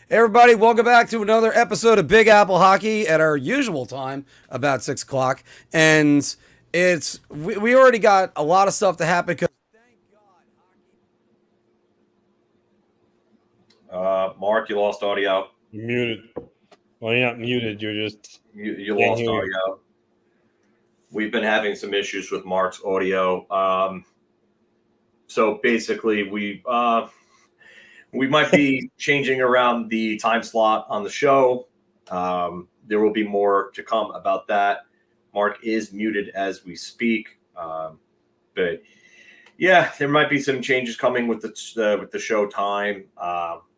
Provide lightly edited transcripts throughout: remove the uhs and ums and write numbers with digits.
Hey everybody, welcome back to another episode of Big Apple Hockey at our usual time, about 6 o'clock. And we already got a lot of stuff to happen because Mark, you lost audio. You're muted. Well, you're not muted. You're just You lost audio. We've been having some issues with Mark's audio. So basically, we might be changing around the time slot on the show. There will be more to come about that. Mark is muted as we speak, but yeah, there might be some changes coming with the show time.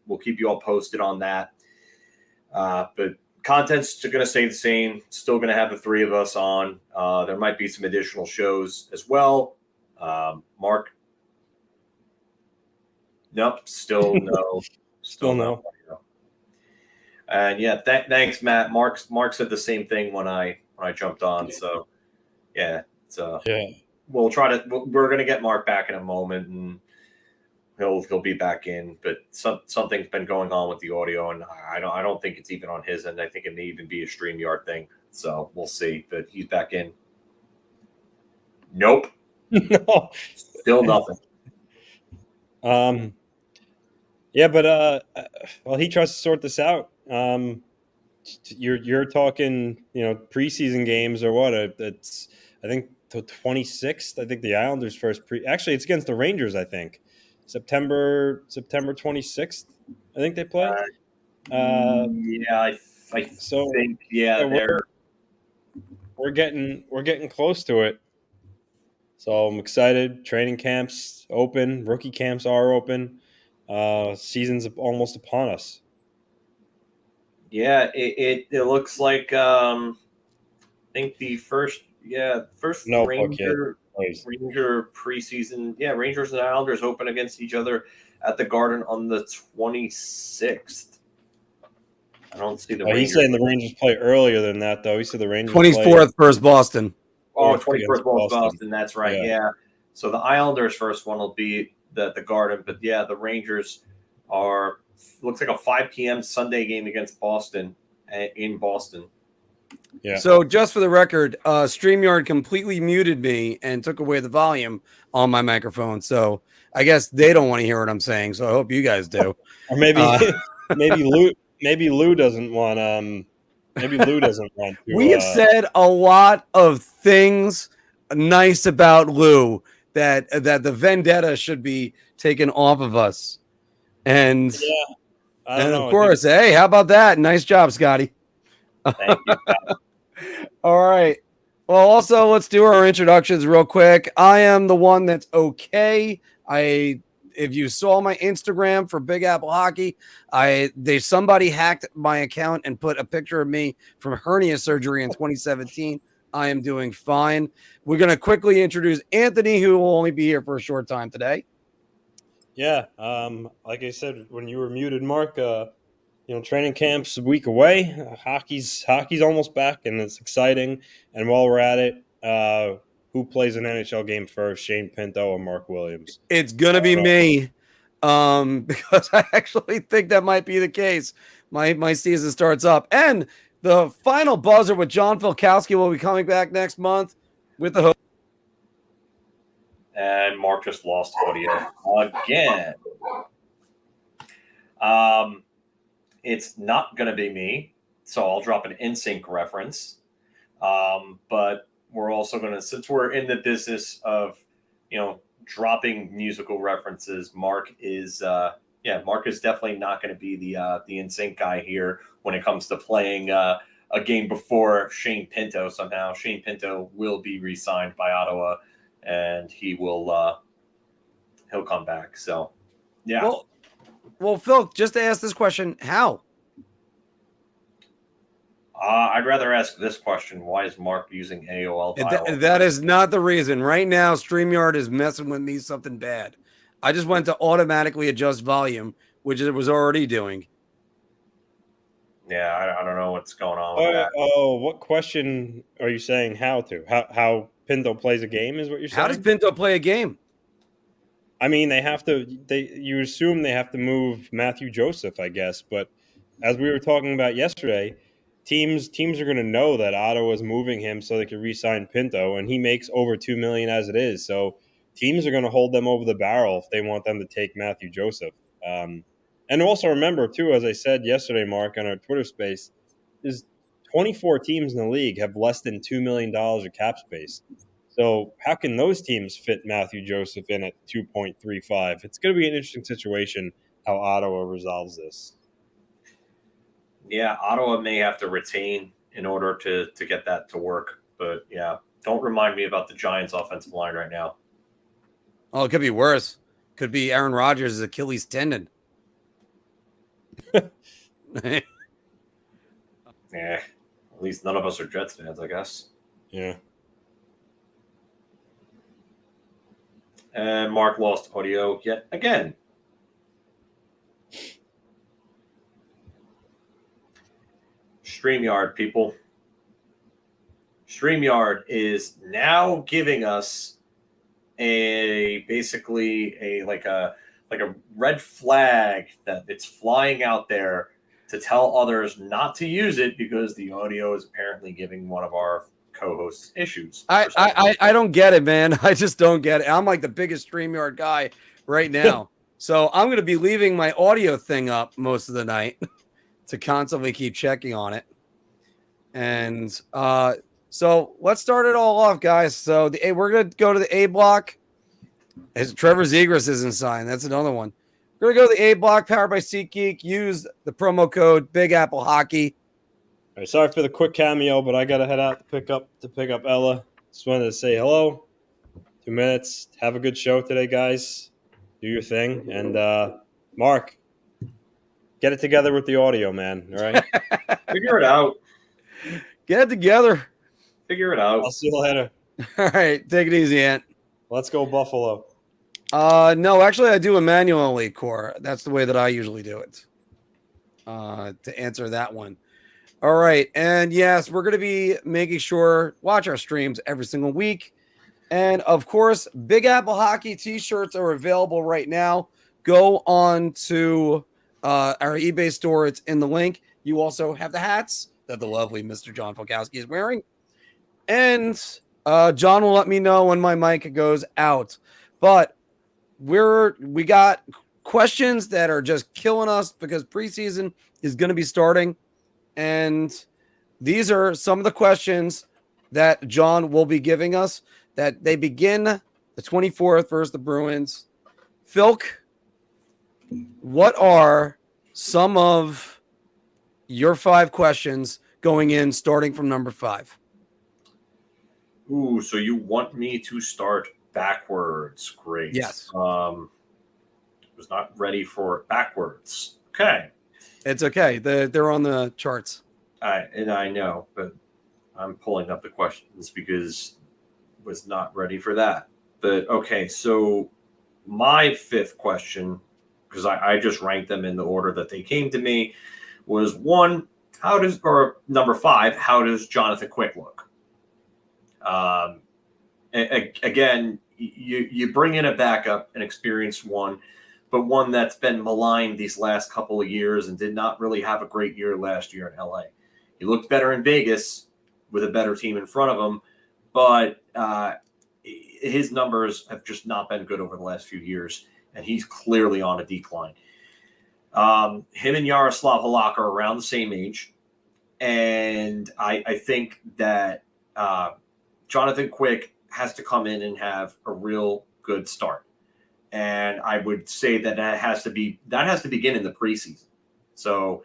We'll keep you all posted on that. But content's going to stay the same. Still going to have the three of us on. There might be some additional shows as well. Mark? Nope, still no. still no. And yeah, thanks, Matt. Mark said the same thing when I jumped on. So yeah, we'll try to. We're going to get Mark back in a moment, and he'll be back in. But something's been going on with the audio, and I don't think it's even on his end. I think it may even be a StreamYard thing. So we'll see. But he's back in. Nope. No. Still nothing. Yeah, but well, he tries to sort this out. You're talking, preseason games or what? It's I think the 26th. I think the Islanders first actually it's against the Rangers. I think September 26th. I think they play. Yeah, I think we're getting close to it. So I'm excited. Training camps open. Rookie camps are open. Season's almost upon us. Yeah, it looks like I think the first Ranger preseason. Yeah, Rangers and Islanders open against each other at the Garden on the 26th. I don't see the Rangers. He's saying the Rangers play earlier than that, though. He said the Rangers 24th versus Boston. Oh, 21st versus Boston. That's right. Yeah. So the Islanders' first one will be the Garden, but yeah, the Rangers looks like a 5 p.m. Sunday game against Boston in Boston. Yeah. So just for the record, StreamYard completely muted me and took away the volume on my microphone. So I guess they don't want to hear what I'm saying. So I hope you guys do. Or maybe Lou doesn't want. Maybe Lou doesn't want to. We have said a lot of things nice about Lou that the vendetta should be taken off of us. And of course, hey, how about that? Nice job, Scotty. Thank you. All right. Well, also, let's do our introductions real quick. I am the one that's okay. If you saw my Instagram for Big Apple Hockey, somebody hacked my account and put a picture of me from hernia surgery in 2017. I am doing fine. We're going to quickly introduce Anthony, who will only be here for a short time today. Yeah. Like I said, when you were muted, Mark, training camp's a week away. Hockey's almost back, and it's exciting. And while we're at it, who plays an NHL game first, Shane Pinto or Mark Williams? It's going to be me, because I actually think that might be the case. My season starts up. And the final buzzer with John Filkowski will be coming back next month with the host. And Mark just lost audio again. It's not going to be me, so I'll drop an NSYNC reference. But we're also going to, since we're in the business of, dropping musical references, Mark is definitely not going to be the NSYNC guy here when it comes to playing a game before Shane Pinto. Somehow Shane Pinto will be re-signed by Ottawa, and he'll come back. So, yeah. Well, Phil, just to ask this question, how? I'd rather ask this question. Why is Mark using AOL? That is not the reason. Right now, StreamYard is messing with me something bad. I just went to automatically adjust volume, which it was already doing. Yeah, I don't know what's going on with that. Oh, what question are you saying how to? How Pinto plays a game is what you're saying? How does Pinto play a game? I mean, you assume they have to move Matthew Joseph, I guess, but as we were talking about yesterday, teams are going to know that Ottawa is moving him so they can re-sign Pinto, and he makes over $2 million as it is. So teams are going to hold them over the barrel if they want them to take Matthew Joseph. And also remember, too, as I said yesterday, Mark, on our Twitter space, is 24 teams in the league have less than $2 million of cap space. So how can those teams fit Matthew Joseph in at 2.35? It's going to be an interesting situation how Ottawa resolves this. Yeah, Ottawa may have to retain in order to get that to work. But yeah, don't remind me about the Giants' offensive line right now. Oh, it could be worse. Could be Aaron Rodgers' Achilles tendon. Yeah, at least none of us are Jets fans, I guess. Yeah. And Mark lost audio yet again. Streamyard, people. Streamyard is now giving us basically a red flag that it's flying out there to tell others not to use it because the audio is apparently giving one of our co-hosts issues. I don't get it, man. I just don't get it. I'm like the biggest StreamYard guy right now. So I'm going to be leaving my audio thing up most of the night to constantly keep checking on it. And so let's start it all off, guys. So we're going to go to the A block. Trevor Zegras isn't signed. That's another one. We're going to go to the A block, powered by SeatGeek. Use the promo code Big Apple Hockey. All right, sorry for the quick cameo, but I got to head out to pick up Ella. Just wanted to say hello. 2 minutes. Have a good show today, guys. Do your thing. And Mark, get it together with the audio, man. All right? Figure it out. Get it together. Figure it out. I'll see you later. All right. Take it easy, Ant. Let's go Buffalo. No, actually, I do a manually core. That's the way that I usually do it. To answer that one. All right. And yes, we're going to be making sure, watch our streams every single week. And of course, Big Apple Hockey t-shirts are available right now. Go on to our eBay store. It's in the link. You also have the hats that the lovely Mr. John Polkowski is wearing. And John will let me know when my mic goes out. But we got questions that are just killing us because preseason is going to be starting. And these are some of the questions that John will be giving us, that they begin the 24th versus the Bruins. Filk, what are some of your 5 questions going in, starting from number 5? Ooh, so you want me to start backwards? Great. Yes. Was not ready for backwards. Okay. It's okay. They're on the charts. I know, but I'm pulling up the questions because I was not ready for that. But okay, so my 5th question, because I just ranked them in the order that they came to me, was number 5, how does Jonathan Quick look? Again, you bring in a backup, an experienced one, but one that's been maligned these last couple of years and did not really have a great year last year in LA. He looked better in Vegas with a better team in front of him, but his numbers have just not been good over the last few years, and he's clearly on a decline. Him and Yaroslav Halak are around the same age, and I think that Jonathan Quick has to come in and have a real good start. And I would say that has to begin in the preseason. So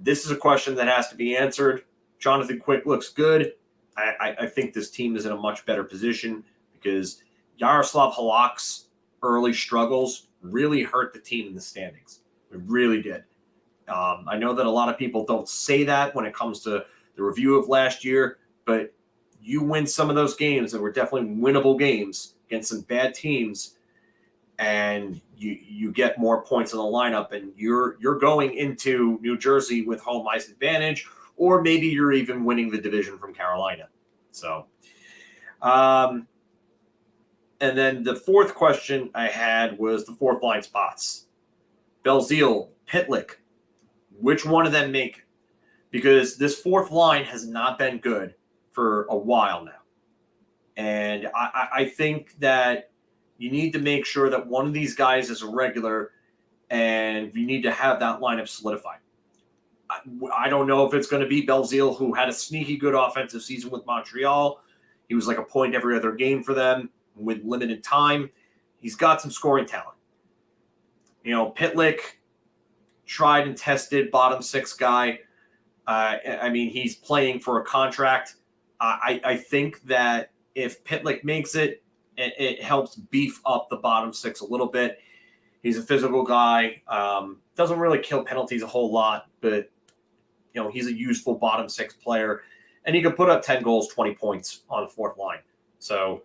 this is a question that has to be answered. Jonathan Quick looks good. I think this team is in a much better position because Yaroslav Halak's early struggles really hurt the team in the standings. It really did. I know that a lot of people don't say that when it comes to the review of last year, but you win some of those games that were definitely winnable games against some bad teams, and you get more points in the lineup, and you're going into New Jersey with home ice advantage, or maybe you're even winning the division from Carolina. So, and then the 4th question I had was the 4th line spots. Belzile, Pitlick, Which one of them make it? Because this fourth line has not been good for a while now. And I think that you need to make sure that one of these guys is a regular, and you need to have that lineup solidified. I don't know if it's going to be Belzile, who had a sneaky good offensive season with Montreal. He was like a point every other game for them with limited time. He's got some scoring talent. Pitlick, tried and tested bottom six guy. He's playing for a contract. I think that if Pitlick makes it, it helps beef up the bottom six a little bit. He's a physical guy. Doesn't really kill penalties a whole lot, but he's a useful bottom six player, and he could put up 10 goals, 20 points on the fourth line. So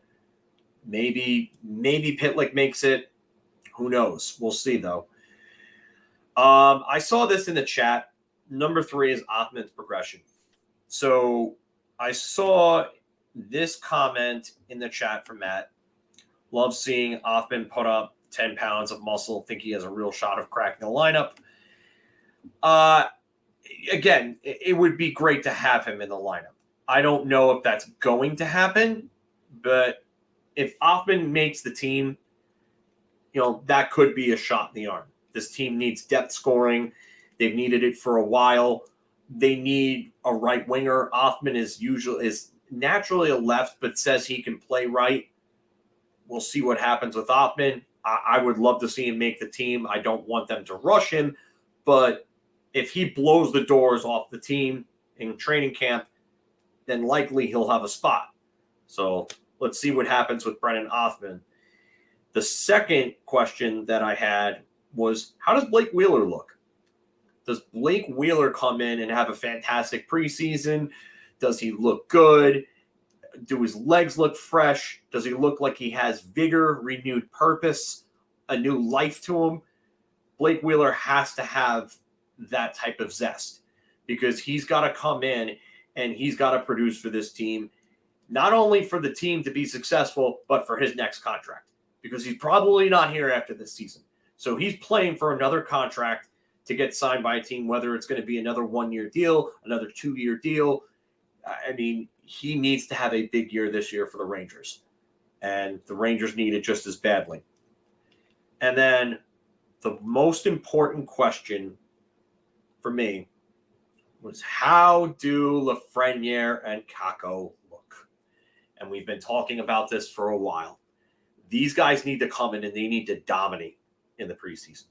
maybe Pitlick makes it. Who knows? We'll see, though. I saw this in the chat. Number 3 is Othmann's progression. So I saw this comment in the chat from Matt. Love seeing Othmann put up 10 pounds of muscle. Think he has a real shot of cracking the lineup. Again, it would be great to have him in the lineup. I don't know if that's going to happen, but if Othmann makes the team, that could be a shot in the arm. This team needs depth scoring. They've needed it for a while. They need a right winger. Othmann is naturally a left, but says he can play right. We'll see what happens with Othmann. I would love to see him make the team. I don't want them to rush him, but if he blows the doors off the team in training camp, then likely he'll have a spot. So let's see what happens with Brennan Othmann. The second question that I had was, how does Blake Wheeler look? Does Blake Wheeler come in and have a fantastic preseason? Does he look good? Do his legs look fresh? Does he look like he has vigor, renewed purpose, a new life to him? Blake Wheeler has to have that type of zest, because he's got to come in and he's got to produce for this team, not only for the team to be successful, but for his next contract, because he's probably not here after this season. So he's playing for another contract to get signed by a team, whether it's going to be another 1-year deal, another 2-year deal. He needs to have a big year this year for the Rangers, and the Rangers need it just as badly. And then the most important question for me was, how do Lafreniere and Kakko look? And we've been talking about this for a while. These guys need to come in and they need to dominate in the preseason.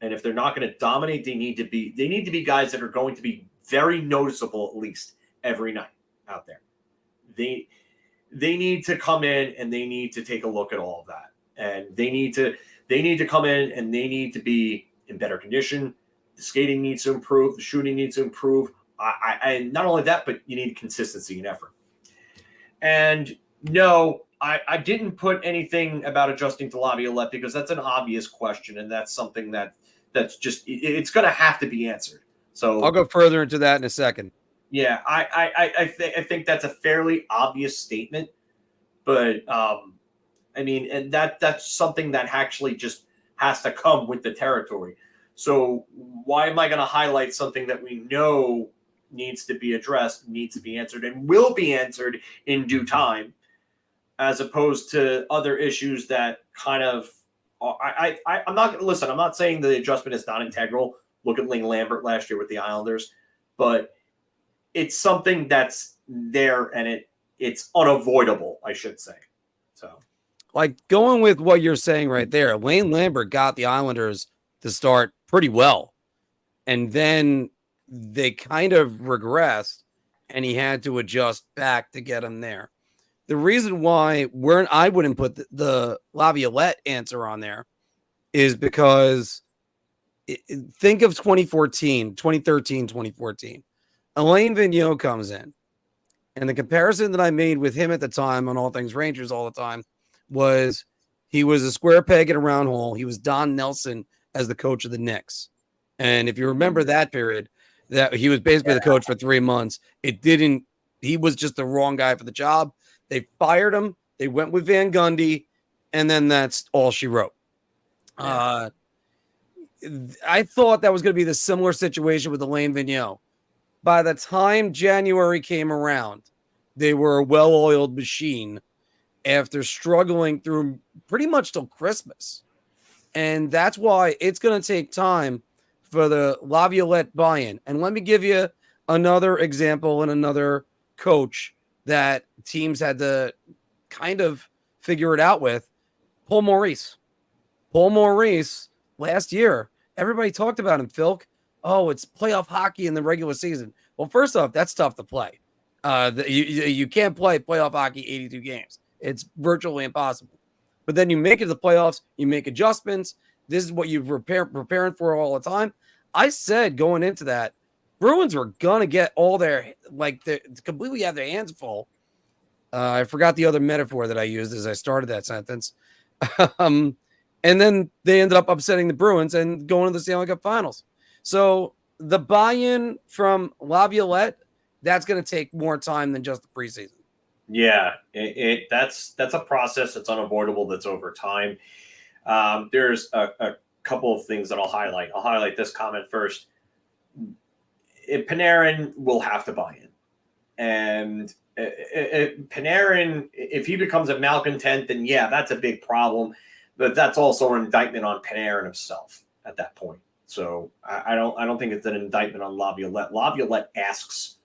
And if they're not going to dominate, they need to be guys that are going to be very noticeable, at least every night out there. They need to come in and they need to take a look at all of that. And they need to come in and they need to be in better condition. The skating needs to improve. The shooting needs to improve. And not only that, but you need consistency and effort. And no, I didn't put anything about adjusting to Laviolette, because that's an obvious question, and that's something that's just, it's going to have to be answered. So I'll go further into that in a second. Yeah, I think that's a fairly obvious statement, but and that's something that actually just has to come with the territory. So why am I going to highlight something that we know needs to be addressed, needs to be answered, and will be answered in due time, as opposed to other issues that kind of I'm not going to listen. I'm not saying the adjustment is not integral. Look at Ling Lambert last year with the Islanders, but it's something that's there and it's unavoidable, I should say. So, like, going with what you're saying right there, Lane Lambert got the Islanders to start pretty well, and then they kind of regressed, and he had to adjust back to get him there. The reason why I wouldn't put the Laviolette answer on there is because think of 2013, 2014. Alain Vigneault comes in, and the comparison that I made with him at the time on All Things Rangers all the time was he was a square peg in a round hole. He was Don Nelson as the coach of the Knicks. And if you remember that period, that he was basically the coach for 3 months. He was just the wrong guy for the job. They fired him. They went with Van Gundy, and then that's all she wrote. I thought that was going to be the similar situation with Alain Vigneault. By the time January came around, they were a well-oiled machine after struggling through pretty much till Christmas. And that's why it's going to take time for the Laviolette buy-in. And let me give you another example and another coach that teams had to kind of figure it out with. Paul Maurice. Paul Maurice, last year, everybody talked about him, Filk. Oh, it's playoff hockey in the regular season. Well, first off, that's tough to play. You can't play playoff hockey 82 games. It's virtually impossible. But then you make it to the playoffs, you make adjustments. This is what you're preparing for all the time. I said going into that, Bruins were going to get all their, completely have their hands full. I forgot the other metaphor that I used as I started that sentence. And then they ended up upsetting the Bruins and going to the Stanley Cup Finals. So the buy-in from Laviolette, that's going to take more time than just the preseason. Yeah, that's a process that's unavoidable. That's over time. There's a couple of things that I'll highlight. I'll highlight this comment first. Panarin will have to buy in, and Panarin, if he becomes a malcontent, then yeah, that's a big problem. But that's also an indictment on Panarin himself at that point. So I don't think it's an indictment on Laviolette. Laviolette asks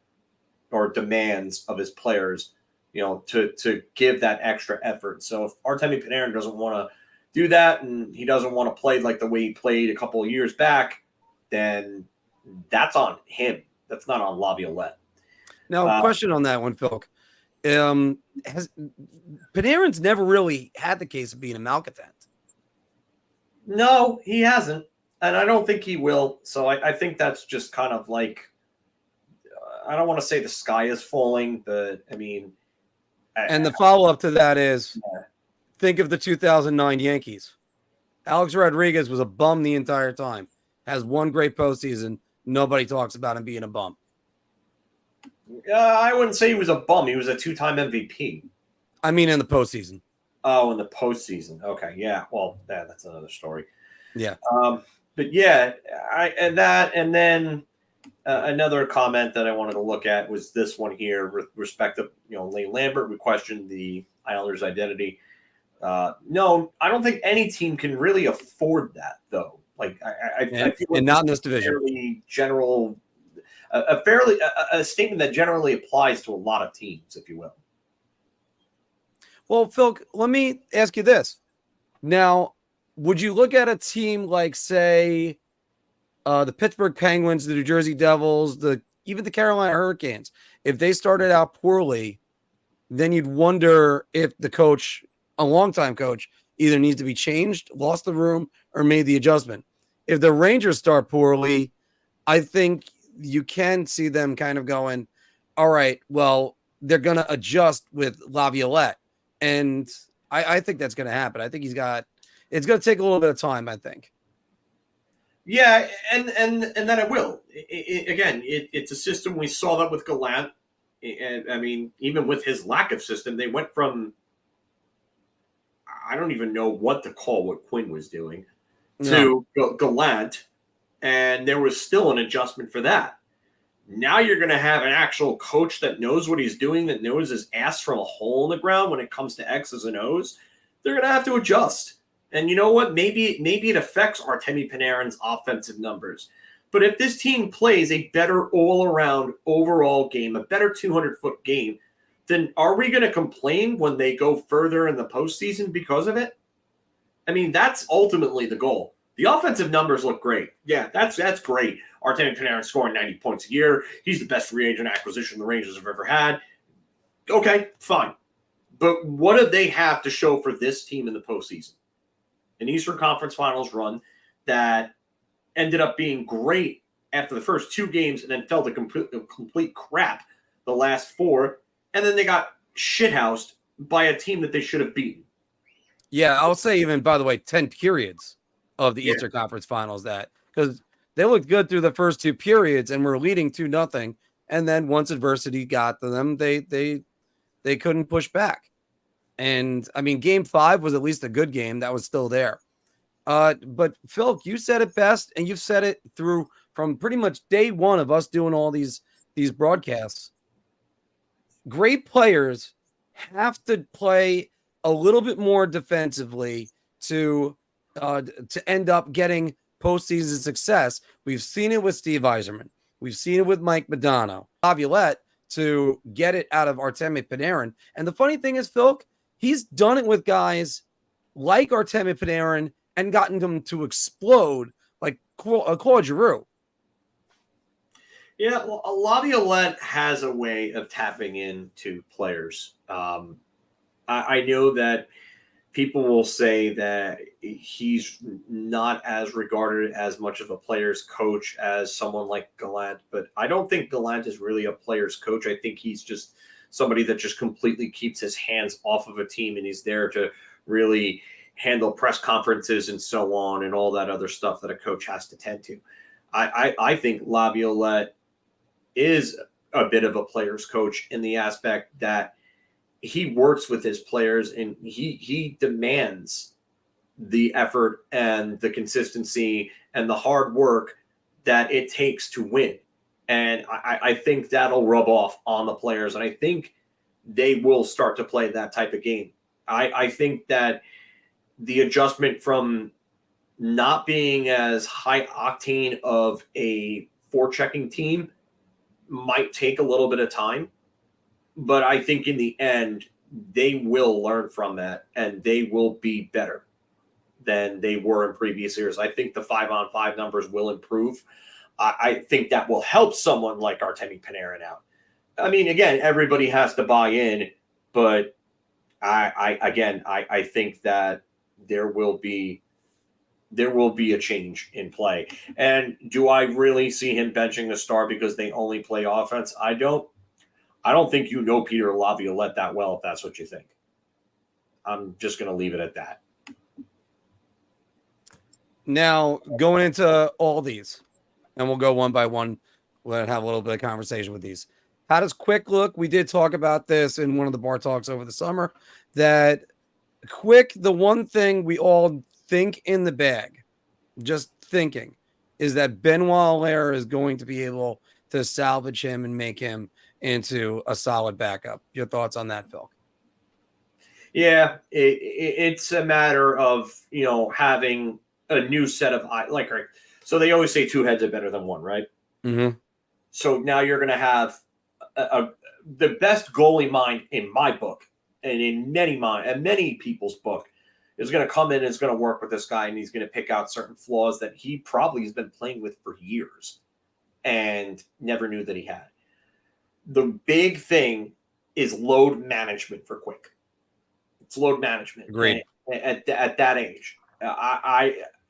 or demands of his players, to give that extra effort. So if Artemi Panarin doesn't want to do that and he doesn't want to play like the way he played a couple of years back, then that's on him. That's not on Laviolette. Now, question on that one, Phil. Panarin's never really had the case of being a malcontent. No, he hasn't. And I don't think he will. So I think that's just kind of like, I don't want to say the sky is falling, but I mean. And the follow-up to that is, think of the 2009 Yankees. Alex Rodriguez was a bum the entire time. Has one great postseason. Nobody talks about him being a bum. I wouldn't say he was a bum. He was a two-time MVP. I mean, in the postseason. Oh, in the postseason. Okay, yeah. Well, that's another story. Yeah. But yeah, and then another comment that I wanted to look at was this one here with respect to Lane Lambert. We questioned the Islanders' identity. No, I don't think any team can really afford that, though. Like I feel like and not in this division. Fairly general, a statement that generally applies to a lot of teams, if you will. Well, Phil, let me ask you this. Now, would you look at a team like, say, the Pittsburgh Penguins, the New Jersey Devils, even the Carolina Hurricanes? If they started out poorly, then you'd wonder if the coach, a longtime coach, either needs to be changed, lost the room, or made the adjustment. If the Rangers start poorly, I think you can see them kind of going, all right, well, they're going to adjust with Laviolette. And I think that's going to happen. I think it's going to take a little bit of time, I think. Yeah, and then it will. It's a system. We saw that with Gallant. And I mean, even with his lack of system, they went from, I don't even know what to call what Quinn was doing, to Gallant, and there was still an adjustment for that. Now you're going to have an actual coach that knows what he's doing, that knows his ass from a hole in the ground when it comes to X's and O's. They're going to have to adjust. And you know what? Maybe it affects Artemi Panarin's offensive numbers. But if this team plays a better all-around overall game, a better 200-foot game, then are we going to complain when they go further in the postseason because of it? I mean, that's ultimately the goal. The offensive numbers look great. Yeah, that's great. Artemi Panarin scoring 90 points a year. He's the best free agent acquisition the Rangers have ever had. Okay, fine. But what do they have to show for this team in the postseason? An Eastern Conference Finals run that ended up being great after the first two games and then fell to complete crap the last four. And then they got shithoused by a team that they should have beaten. Yeah, I'll say even, by the way, 10 periods of the Eastern Conference Finals because they looked good through the first two periods and were leading 2-0. And then once adversity got to them, they couldn't push back. And I mean, game 5 was at least a good game that was still there. But Phil, you said it best, and you've said it through from pretty much day one of us doing all these broadcasts. Great players have to play a little bit more defensively to end up getting postseason success. We've seen it with Steve Yzerman. We've seen it with Mike Modano, Laviolette, to get it out of Artemi Panarin. And the funny thing is, Phil, he's done it with guys like Artemi Panarin and gotten them to explode like Claude Giroux. Yeah, well, Laviolette has a way of tapping into players. I know that people will say that he's not as regarded as much of a player's coach as someone like Gallant, but I don't think Gallant is really a player's coach. I think he's just somebody that just completely keeps his hands off of a team, and he's there to really handle press conferences and so on and all that other stuff that a coach has to tend to. I think Laviolette is a bit of a player's coach in the aspect that he works with his players and he demands the effort and the consistency and the hard work that it takes to win. And I think that'll rub off on the players. And I think they will start to play that type of game. I think that the adjustment from not being as high octane of a forechecking team might take a little bit of time, but I think in the end, they will learn from that and they will be better than they were in previous years. I think the 5-on-5 numbers will improve. I think that will help someone like Artemi Panarin out. I mean, again, everybody has to buy in, but I think that there will be a change in play. And do I really see him benching a star because they only play offense? I don't think you know Peter Laviolette that well, if that's what you think. I'm just going to leave it at that. Now, going into all these, and we'll go one by one. We'll have a little bit of conversation with these. How does Quick look? We did talk about this in one of the bar talks over the summer, that Quick, the one thing we all think in the bag, just thinking, is that Benoit Allaire is going to be able to salvage him and make him into a solid backup. Your thoughts on that, Phil? Yeah, it's a matter of, having a new set of eyes. Like, right, so they always say two heads are better than one, right? Mm-hmm. So now you're going to have the best goalie mind in my book, and in many people's book, is going to come in and is going to work with this guy, and he's going to pick out certain flaws that he probably has been playing with for years and never knew that he had. The big thing is load management for Quick. It's load management. Agreed. At that age,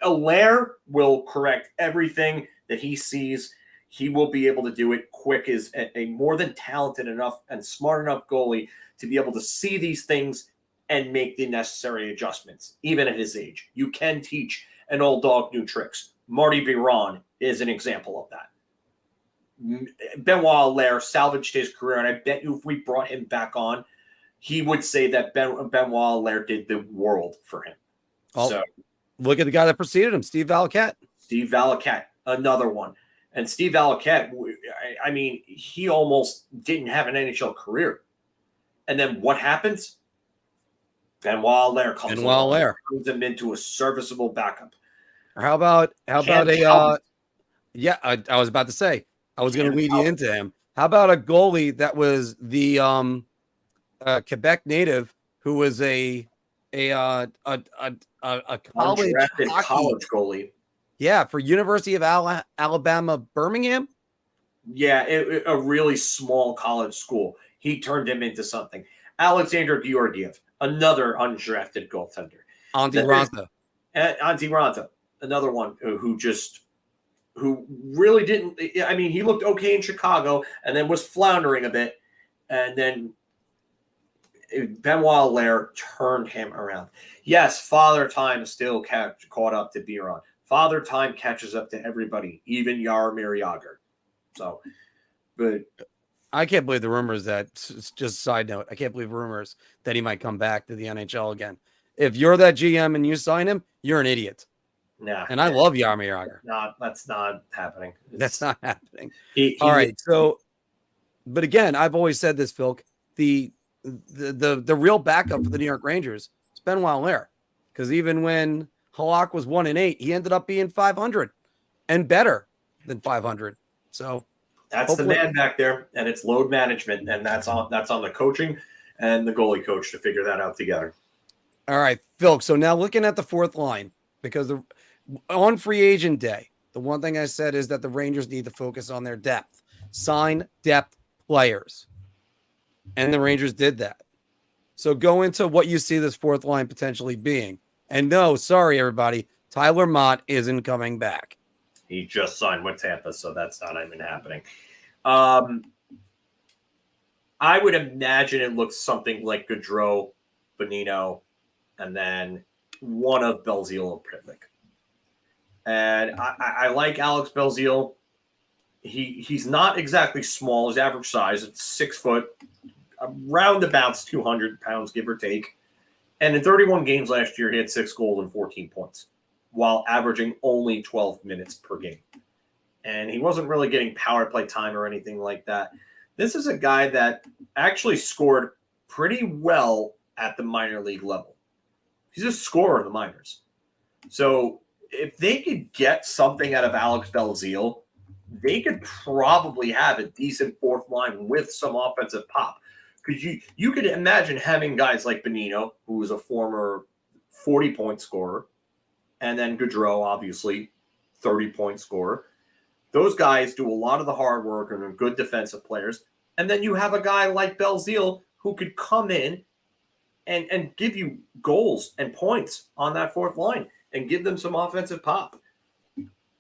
Allaire will correct everything that he sees. He will be able to do it. Quick is a more than talented enough and smart enough goalie to be able to see these things and make the necessary adjustments, even at his age. You can teach an old dog new tricks. Marty Biron is an example of that. Benoit Allaire salvaged his career, and I bet you if we brought him back on, he would say that Benoit Allaire did the world for him. Oh, so look at the guy that preceded him, Steve Valiquette. Steve Valiquette, another one. And Steve Valiquette, I mean, he almost didn't have an NHL career. And then what happens? Benoit Allaire comes turns him into a serviceable backup. How about I was about to say, I was going to lead you into him. How about a goalie that was the Quebec native who was a college goalie? Yeah, for University of Alabama, Birmingham. Yeah, a really small college school. He turned him into something. Alexander Georgiev, another undrafted goaltender. Antti Ranta, another one who really didn't. I mean, he looked okay in Chicago and then was floundering a bit, and then Benoit Allaire turned him around. Yes, Father Time still caught up to Biron. Father Time catches up to everybody, even Jaromir Jagr. So, but I can't believe the rumors that, just a side note, I can't believe rumors that he might come back to the NHL again. If you're that GM and you sign him, you're an idiot. Nah. And I love Jaromir Jagr. That's not happening. That's not happening. He All right. So, but again, I've always said this, Filk. The real backup for the New York Rangers is Benoit Lair, because even when Halak was 1-8, he ended up being 500 and better than 500. So that's the man back there, and it's load management, and that's on the coaching and the goalie coach to figure that out together. All right, Filk. So now looking at the fourth line, because on free agent day, the one thing I said is that the Rangers need to focus on their depth, sign depth players. And the Rangers did that. So go into what you see this fourth line potentially being. And no, sorry, everybody, Tyler Mott isn't coming back. He just signed with Tampa, so that's not even happening. I would imagine it looks something like Gaudreau, Bonino, and then one of Belzile and Pitlick. And I like Alex Belzile. He's not exactly small. His average size, it's 6 foot, around about 200 pounds, give or take. And in 31 games last year, he had 6 goals and 14 points, while averaging only 12 minutes per game. And he wasn't really getting power play time or anything like that. This is a guy that actually scored pretty well at the minor league level. He's a scorer in the minors. So if they could get something out of Alex Belzile, they could probably have a decent fourth line with some offensive pop. Because you could imagine having guys like Bonino, who was a former 40-point scorer, and then Gaudreau, obviously, 30-point scorer. Those guys do a lot of the hard work and are good defensive players. And then you have a guy like Belzile who could come in and give you goals and points on that fourth line and give them some offensive pop.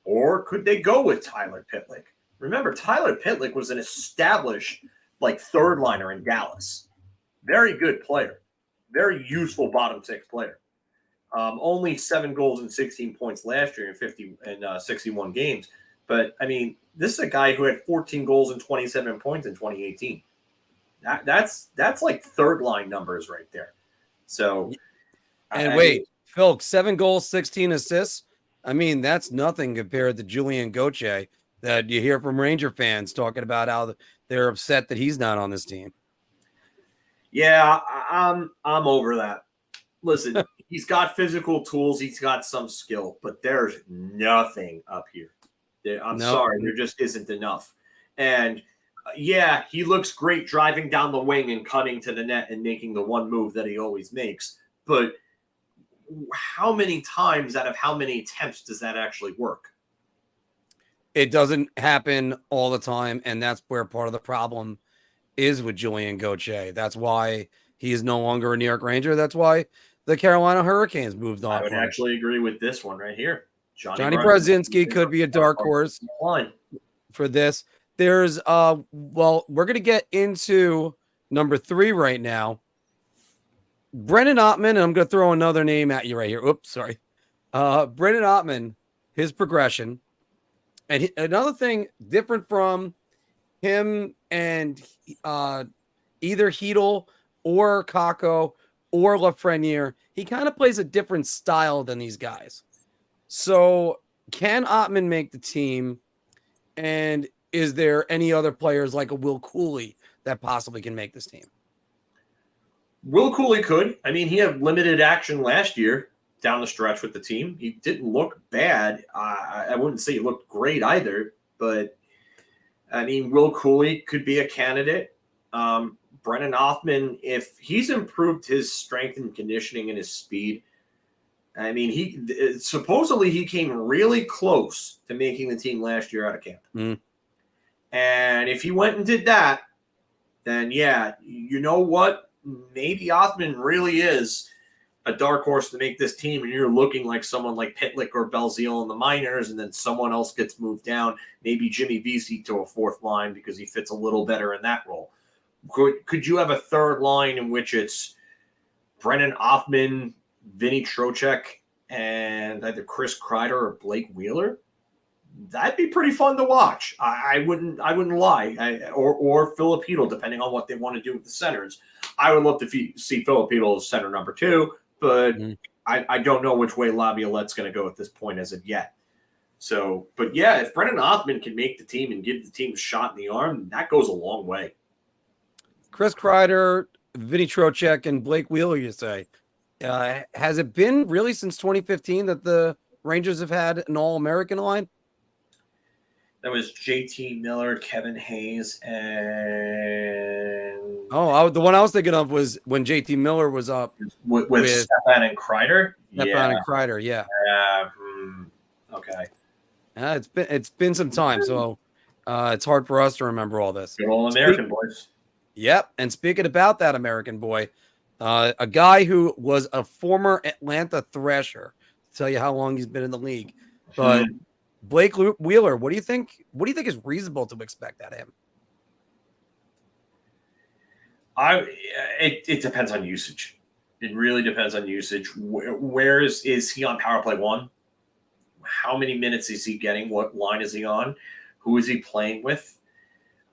Or could they go with Tyler Pitlick? Remember, Tyler Pitlick was an established third liner in Dallas. Very good player. Very useful bottom six player. Only 7 goals and 16 points last year in 61 games. But, I mean, this is a guy who had 14 goals and 27 points in 2018. That's like third line numbers right there. So, and wait, Phil, 7 goals, 16 assists. I mean, that's nothing compared to Julian Gauthier that you hear from Ranger fans talking about how they're upset that he's not on this team. Yeah, I'm over that. Listen, he's got physical tools. He's got some skill, but there's nothing up here. I'm sorry, there just isn't enough. And yeah, he looks great driving down the wing and cutting to the net and making the one move that he always makes. But how many times out of how many attempts does that actually work? It doesn't happen all the time, and that's where part of the problem is with Julian Gauthier. That's why he is no longer a New York Ranger. That's why the Carolina Hurricanes moved on. I would actually agree with this one right here. Johnny Brodzinski could be a dark horse for this. There's well, we're going to get into number 3 right now. Brennan Othmann, and I'm going to throw another name at you right here. Oops, sorry. Brennan Othmann, his progression. And another thing different from him and either Hedel or Kakko or Lafreniere, he kind of plays a different style than these guys. So can Othmann make the team? And is there any other players like a Will Cooley that possibly can make this team? Will Cooley could. I mean, he had limited action last year down the stretch with the team. He didn't look bad. I wouldn't say he looked great either, but I mean, Will Cooley could be a candidate. Brennan Othmann, if he's improved his strength and conditioning and his speed, I mean, he supposedly he came really close to making the team last year out of camp. Mm. And if he went and did that, then yeah, you know what? Maybe Othmann really is a dark horse to make this team, and you're looking like someone like Pitlick or Belzile in the minors, and then someone else gets moved down, maybe Jimmy Vesey to a fourth line because he fits a little better in that role. Could you have a third line in which it's Brennan Othmann, Vinny Trocheck, and either Chris Kreider or Blake Wheeler? That'd be pretty fun to watch. I wouldn't lie. Or Philip Hedel, depending on what they want to do with the centers. I would love to see Philip Hedel as center number 2, but I don't know which way Laviolette's going to go at this point as of yet. So, but yeah, if Brennan Othmann can make the team and give the team a shot in the arm, that goes a long way. Chris Kreider, Vinny Trocheck, and Blake Wheeler, you say. Has it been really since 2015 that the Rangers have had an All-American line? That was JT Miller, Kevin Hayes, and the one I was thinking of was when JT Miller was up with Stepan and Kreider. Stepan and Kreider, yeah. Okay. It's been some time, so it's hard for us to remember all this. Good old American boys. Yep. And speaking about that American boy, a guy who was a former Atlanta Thrasher, to tell you how long he's been in the league, but Blake Wheeler, what do you think? What do you think is reasonable to expect out of him? It depends on usage. It really depends on usage. Where is he on power play 1? How many minutes is he getting? What line is he on? Who is he playing with?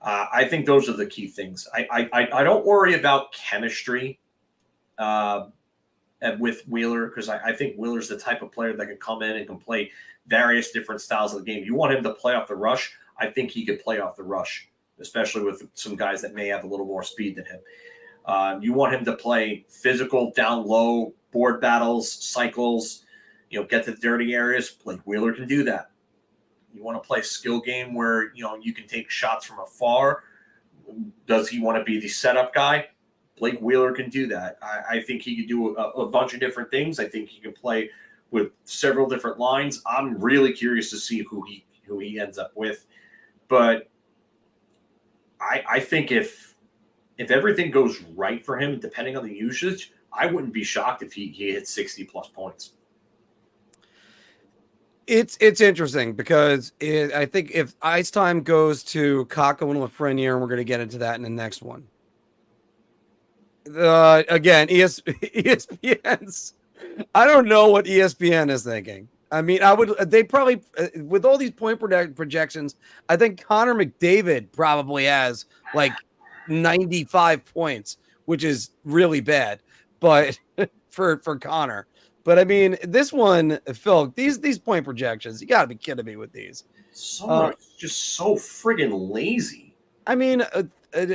I think those are the key things. I don't worry about chemistry with Wheeler, because I think Wheeler's the type of player that can come in and can play various different styles of the game. You want him to play off the rush? I think he could play off the rush, especially with some guys that may have a little more speed than him. You want him to play physical, down low, board battles, cycles, get to the dirty areas. Blake Wheeler can do that. You want to play a skill game where, you can take shots from afar. Does he want to be the setup guy? Blake Wheeler can do that. I think he can do a bunch of different things. I think he can play with several different lines. I'm really curious to see who he ends up with. But I think if everything goes right for him, depending on the usage, I wouldn't be shocked if he hit 60-plus points. It's interesting because I think if ice time goes to Kakko and Lafreniere, and we're going to get into that in the next one. Again, ESPN's. I don't know what ESPN is thinking. I mean, they probably, with all these point projections, I think Connor McDavid probably has like 95 points, which is really bad, but for Connor. But I mean, this one, Phil, these point projections, you got to be kidding me with these. Just so friggin' lazy. I mean,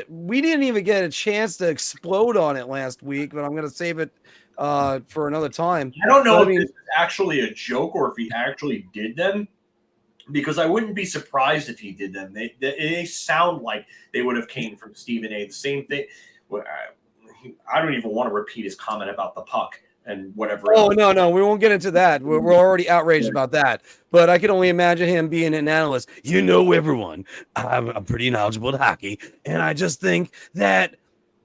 we didn't even get a chance to explode on it last week, but I'm going to save it for another time. I don't know if this is actually a joke or if he actually did them, because I wouldn't be surprised if he did them. They sound like they would have came from Stephen A. The same thing. I don't even want to repeat his comment about the puck and whatever. Oh, no, we won't get into that. We're already outraged about that. But I can only imagine him being an analyst. Everyone. I'm pretty knowledgeable in hockey, and I just think that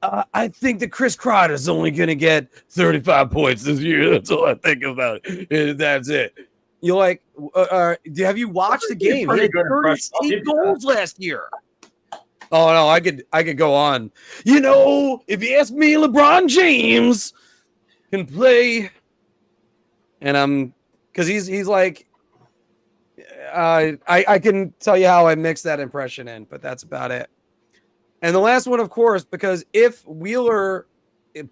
I think that Chris Kreider is only going to get 35 points this year. That's all I think about it. That's it. You're like, have you watched the game? He had 38 goals last year. Oh, no, I could go on. If you ask me, LeBron James can play, and because he's like, I can tell you how I mixed that impression in, but that's about it. And the last one, of course, because if Wheeler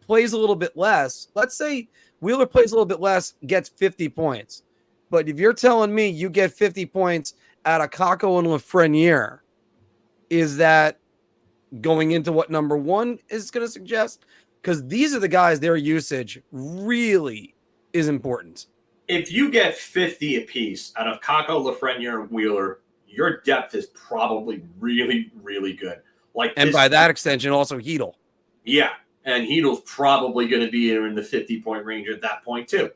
plays a little bit less, let's say Wheeler plays a little bit less, gets 50 points. But if you're telling me you get 50 points out of Kakko and Lafreniere, is that going into what number one is going to suggest? Because these are the guys, their usage really is important. If you get 50 apiece out of Kakko, Lafreniere, and Wheeler, your depth is probably really, really good. And by that extension, also Hedl. Yeah, and Hedel's probably going to be in the 50-point range at that point too.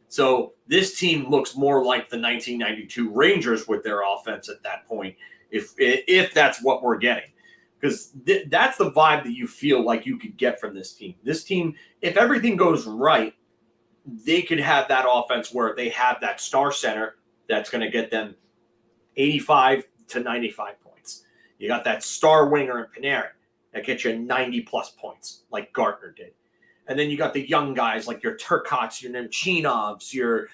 So this team looks more like the 1992 Rangers with their offense at that point, if that's what we're getting. Because that's the vibe that you feel like you could get from this team. This team, if everything goes right, they could have that offense where they have that star center that's going to get them 85 to 95 points. You got that star winger in Panarin that gets you 90-plus points like Gartner did. And then you got the young guys like your Turcottes, your Nemchinovs, your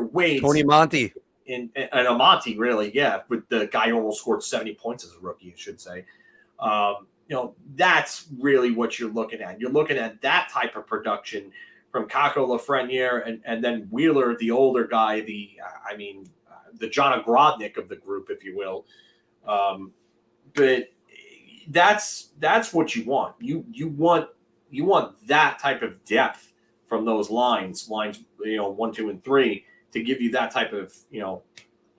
Wades. Tony Monty. And Amonte, really, yeah, with the guy who almost scored 70 points as a rookie, I should say. That's really what you're looking at. You're looking at that type of production from Kakko, Lafreniere, and then Wheeler, the older guy, the John Ogrodnik of the group, if you will. But that's what you want. You want that type of depth from those lines 1, 2, and 3 to give you that type of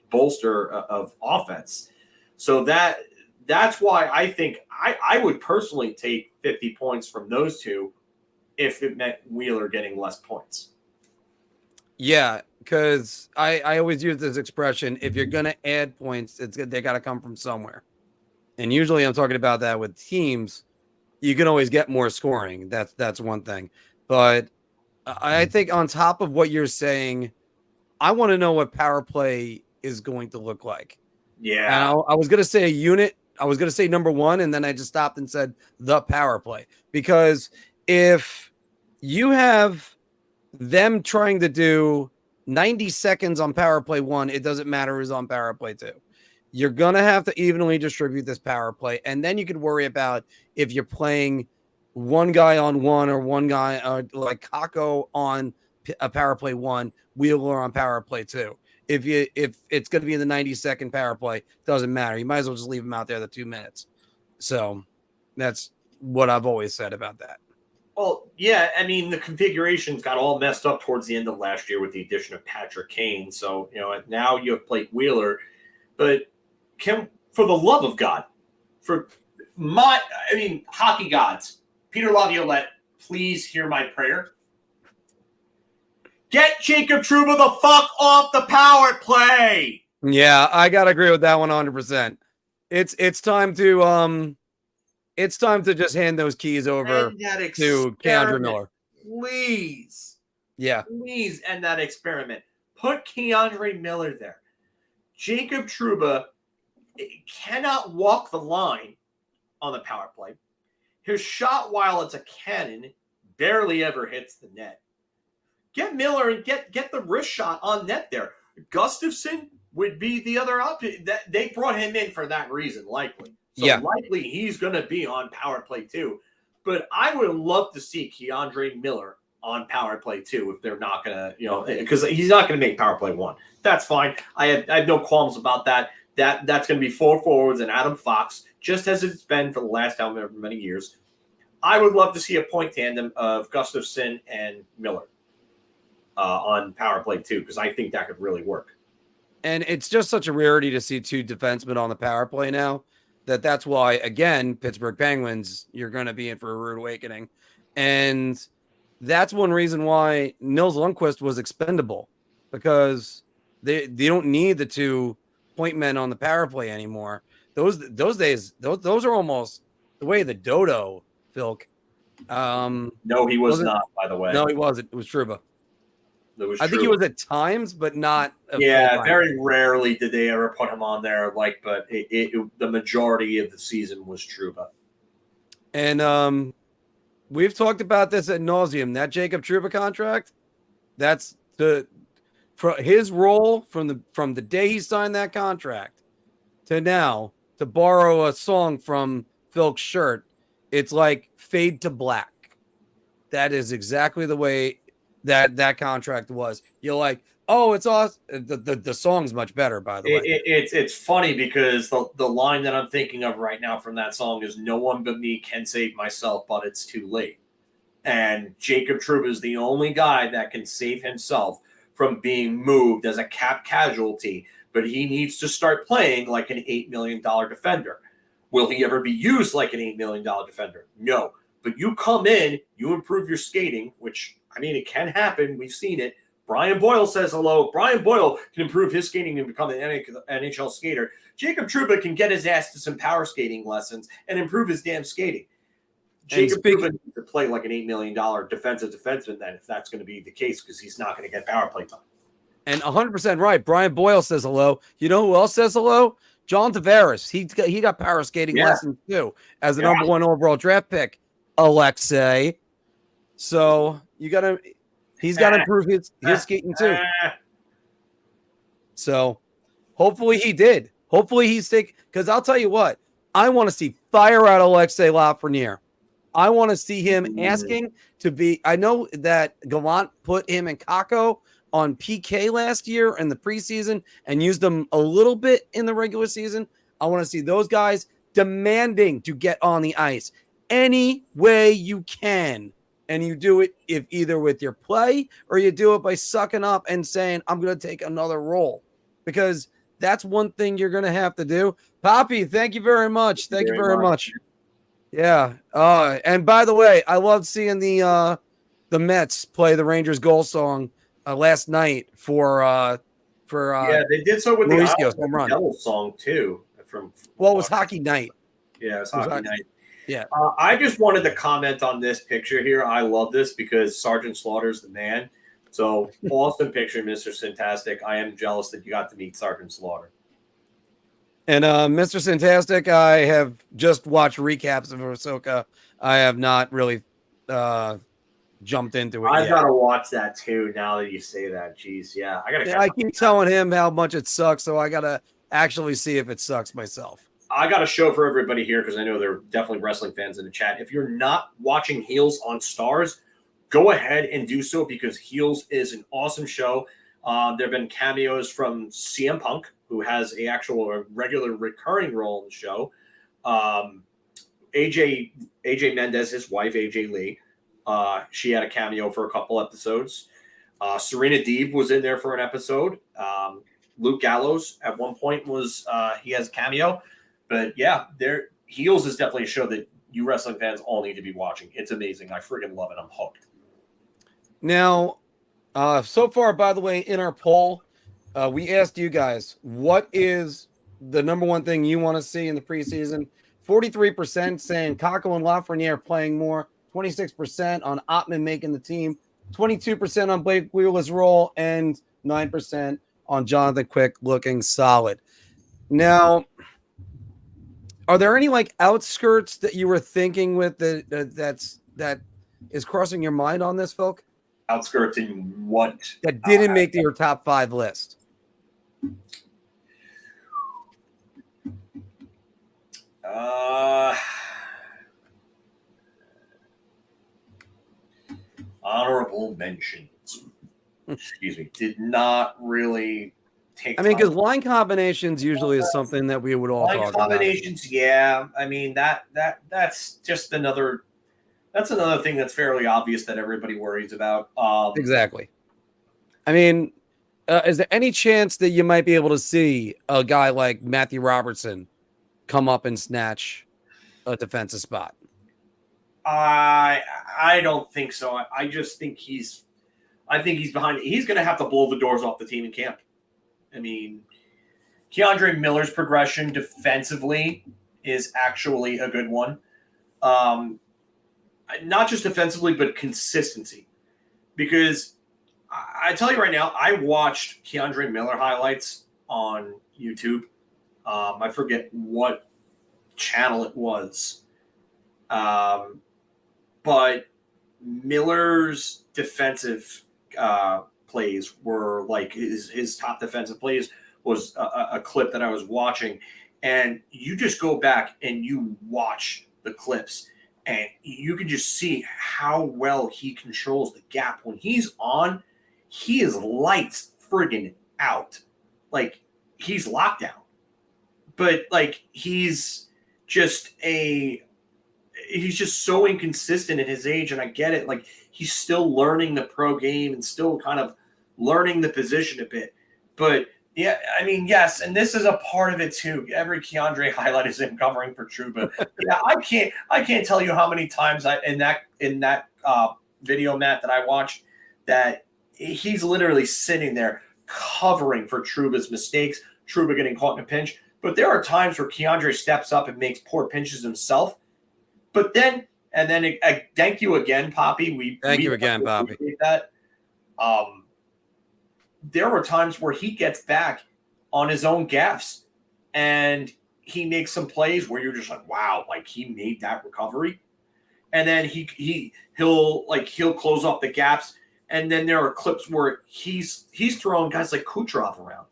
bolster of offense. So that's why I think I would personally take 50 points from those two if it meant Wheeler getting less points. Yeah, because I always use this expression: if you're going to add points, they got to come from somewhere. And usually I'm talking about that with teams. You can always get more scoring. That's one thing. But I think on top of what you're saying, I want to know what power play is going to look like. Yeah. And I was going to say a unit. I was going to say number 1, and then I just stopped and said the power play. Because if you have them trying to do 90 seconds on power play 1, it doesn't matter who's on power play 2. You're going to have to evenly distribute this power play. And then you could worry about if you're playing one guy on 1 or one guy like Kakko on a power play 1, Wheeler on power play 2. If it's going to be in the 90-second power play, doesn't matter. You might as well just leave them out there the 2 minutes. So that's what I've always said about that. Well, yeah, I mean, the configurations got all messed up towards the end of last year with the addition of Patrick Kane. So, now you have played Wheeler. But for the love of God, hockey gods, Peter Laviolette, please hear my prayer. Get Jacob Trouba the fuck off the power play. Yeah, I gotta agree with that 100%. It's time to just hand those keys over to Keandre Miller. Please. Yeah. Please end that experiment. Put Keandre Miller there. Jacob Trouba cannot walk the line on the power play. His shot, while it's a cannon, barely ever hits the net. Get Miller and get the wrist shot on net there. Gustafsson would be the other option. That they brought him in for that reason, likely. So likely he's going to be on power play 2. But I would love to see Keandre Miller on power play 2 if they're not going to, because he's not going to make power play 1. That's fine. I have no qualms about that. That's going to be 4 forwards and Adam Fox, just as it's been for the last however many years. I would love to see a point tandem of Gustafsson and Miller on power play 2, because I think that could really work. And it's just such a rarity to see 2 defensemen on the power play now that's why, again, Pittsburgh Penguins, you're going to be in for a rude awakening. And that's one reason why Nils Lundkvist was expendable, because they don't need the 2 point men on the power play anymore. Those days, those are almost the way the dodo, Filk. No, he was not, by the way. No, he wasn't. It was Trouba. I think he was at times, but not. Very rarely did they ever put him on there. But the majority of the season was Trouba. And we've talked about this ad nauseum. That Jacob Trouba contract, that's for his role from the day he signed that contract to now. To borrow a song from Filk's shirt, it's like fade to black. That is exactly the way that contract was. You're like, oh, it's awesome. The song's much better, by the way. It's funny because the line that I'm thinking of right now from that song is "No one but me can save myself, but it's too late." And Jacob Trouba is the only guy that can save himself from being moved as a cap casualty, but he needs to start playing like an $8 million defender. Will he ever be used like an $8 million defender? No. But you come in, you improve your skating, which, I mean, it can happen. We've seen it. Brian Boyle says hello. Brian Boyle can improve his skating and become an NHL skater. Jacob Trouba can get his ass to some power skating lessons and improve his damn skating. Jacob Trouba needs to play like an $8 million defensive defenseman then, if that's going to be the case, because he's not going to get power play time. And 100% right. Brian Boyle says hello. You know who else says hello? John Tavares. He got power skating lessons too as the number 1 overall draft pick. Alexei. So he's got to improve his skating too. So hopefully he did. Hopefully he's taking, because I'll tell you what, I want to see fire out Alexei Lafreniere. I want to see him asking to be. I know that Gallant put him and Kakko on PK last year in the preseason and used them a little bit in the regular season. I want to see those guys demanding to get on the ice any way you can. And you do it if either with your play or you do it by sucking up and saying, I'm going to take another role, because that's one thing you're going to have to do. Poppy, thank you very much. Thank you very much. Yeah. And by the way, I loved seeing the Mets play the Rangers goal song last night for yeah, they did so with Mauricio's the home run. Devil song too. Well, it was hockey night. Yeah, it was hockey night. Yeah. I just wanted to comment on this picture here. I love this because Sergeant Slaughter's the man. So awesome picture, Mr. Fantastic. I am jealous that you got to meet Sergeant Slaughter. And Mr. Fantastic, I have just watched recaps of Ahsoka. I have not really jumped into it. I've got to watch that too. Now that you say that, jeez, yeah, I keep telling him how much it sucks, so I gotta actually see if it sucks myself. I got a show for everybody here because I know there are definitely wrestling fans in the chat. If you're not watching Heels on Stars, go ahead and do so because Heels is an awesome show. There have been cameos from CM Punk, who has a regular recurring role in the show. AJ Mendez, his wife, AJ Lee, she had a cameo for a couple episodes. Serena Deeb was in there for an episode. Luke Gallows at one point he has a cameo. But yeah, Heels is definitely a show that you wrestling fans all need to be watching. It's amazing. I friggin' love it. I'm hooked. Now, so far, by the way, in our poll, we asked you guys, what is the number one thing you want to see in the preseason? 43% saying Kakko and Lafreniere playing more, 26% on Othmann making the team, 22% on Blake Wheeler's role, and 9% on Jonathan Quick looking solid. Now, are there any like outskirts that you were thinking with that is crossing your mind on this, Filk? Outskirts in what? That didn't make your top 5 list. Honorable mentions. Excuse me. Did not really take. I mean, because line combinations usually is something that we would all talk about. Line combinations, yeah. I mean that's just another. That's another thing that's fairly obvious that everybody worries about. Exactly. I mean, is there any chance that you might be able to see a guy like Matthew Robertson come up and snatch a defensive spot? I don't think so. I just think he's behind. He's going to have to blow the doors off the team in camp. I mean, Keandre Miller's progression defensively is actually a good one. Not just defensively, but consistency. Because I tell you right now, I watched Keandre Miller highlights on YouTube. I forget what channel it was. But Miller's defensive plays were like his top defensive plays was a clip that I was watching. And you just go back and you watch the clips. And you can just see how well he controls the gap. When he's on, he is lights friggin' out. Like, he's lockdown. But, like, he's just so inconsistent at his age, and I get it. Like, he's still learning the pro game and still kind of learning the position a bit. But, yeah, I mean, yes, and this is a part of it too. Every Keandre highlight is him covering for Trouba. Yeah, I can't tell you how many times in that video, Matt, that I watched, that he's literally sitting there covering for Trouba's mistakes, Trouba getting caught in a pinch. But there are times where Keandre steps up and makes poor pinches himself. But then, thank you again, Poppy. Thank you again, Poppy. That. There were times where he gets back on his own gaffes and he makes some plays where you're just like, wow, like he made that recovery. And then he'll close off the gaps. And then there are clips where he's throwing guys like Kucherov around.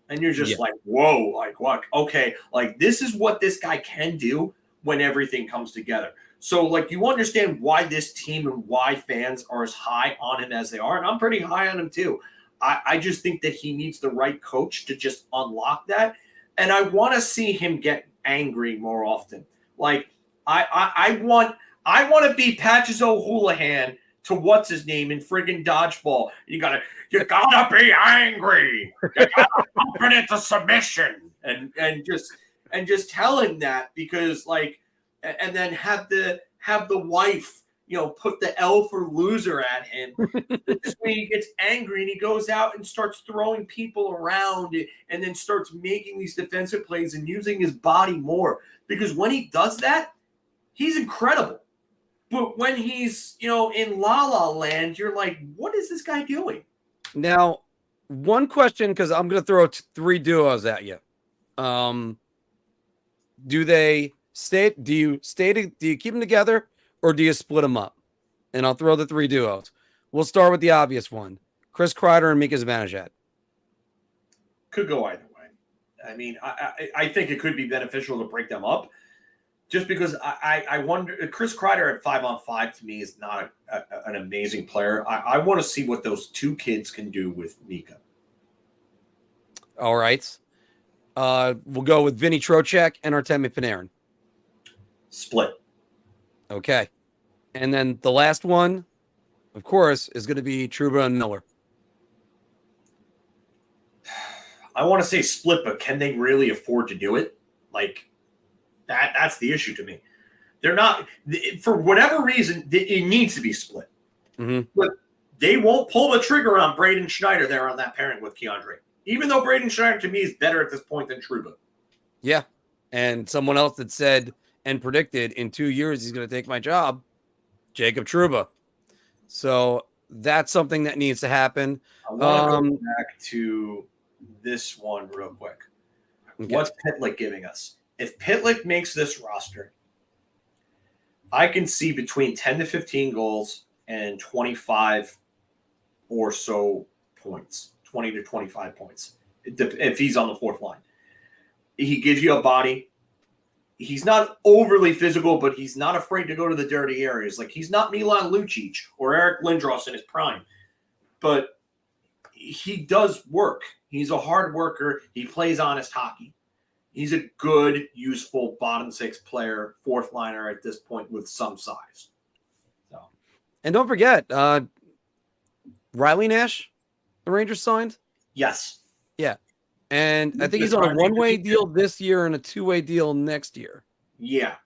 And you're just like, whoa, like what? Okay, like this is what this guy can do when everything comes together. So, like, you understand why this team and why fans are as high on him as they are. And I'm pretty high on him, too. I just think that he needs the right coach to just unlock that. And I want to see him get angry more often. Like, I want to be Patches O'Houlihan to what's his name in friggin' dodgeball. You gotta be angry. You gotta pump it into submission. And just tell him that, because like, and then have the wife, put the L for loser at him. This way he gets angry and he goes out and starts throwing people around and then starts making these defensive plays and using his body more. Because when he does that, he's incredible. But when he's, in La La Land, you're like, what is this guy doing? Now, one question, because I'm going to throw 3 duos at you. Do you keep them together or do you split them up? And I'll throw the 3 duos. We'll start with the obvious one. Chris Kreider and Mika Zibanejad. Could go either way. I mean, I think it could be beneficial to break them up, just because I wonder. Chris Kreider at 5-on-5 to me is not an amazing player. I want to see what those 2 kids can do with Mika. All right. We'll go with Vinny Trocheck and Artemi Panarin. Split. Okay. And then the last one, of course, is going to be Trouba and Miller. I want to say split, but can they really afford to do it? Like, that's the issue to me. They're not, for whatever reason, it needs to be split. Mm-hmm. But they won't pull the trigger on Braden Schneider there on that pairing with Keandre. Even though Braden Schneider, to me, is better at this point than Trouba. Yeah. And someone else that said and predicted in 2 years he's going to take my job, Jacob Trouba. So that's something that needs to happen. I want to go back to this one real quick. Okay. What's Pitlick giving us? If Pitlick makes this roster, I can see between 10 to 15 goals and 25 or so points, 20 to 25 points, if he's on the 4th line. He gives you a body. He's not overly physical, but he's not afraid to go to the dirty areas. Like, he's not Milan Lucic or Eric Lindros in his prime. But he does work. He's a hard worker. He plays honest hockey. He's a good, useful bottom 6 player, 4th liner at this point with some size. So, and don't forget, Riley Nash, the Rangers signed? Yes. Yeah. And I think he's on a 1-way deal this year and a 2-way deal next year. Yeah.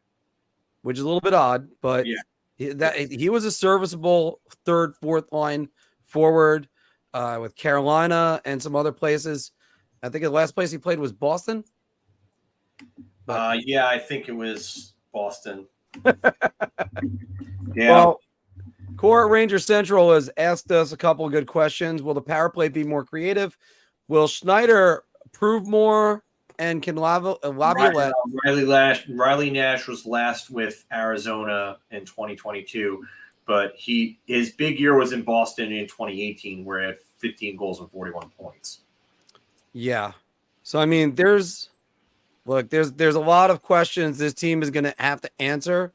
Which is a little bit odd, but yeah. He was a serviceable 3rd, 4th line forward with Carolina and some other places. I think the last place he played was Boston. Yeah, I think it was Boston. Yeah. Well, Core Ranger Central has asked us a couple of good questions. Will the power play be more creative? Will Schneider prove more? And can Laviolette? Riley Nash was last with Arizona in 2022, but his big year was in Boston in 2018, where he had 15 goals and 41 points. Yeah. So, I mean, there's a lot of questions this team is going to have to answer.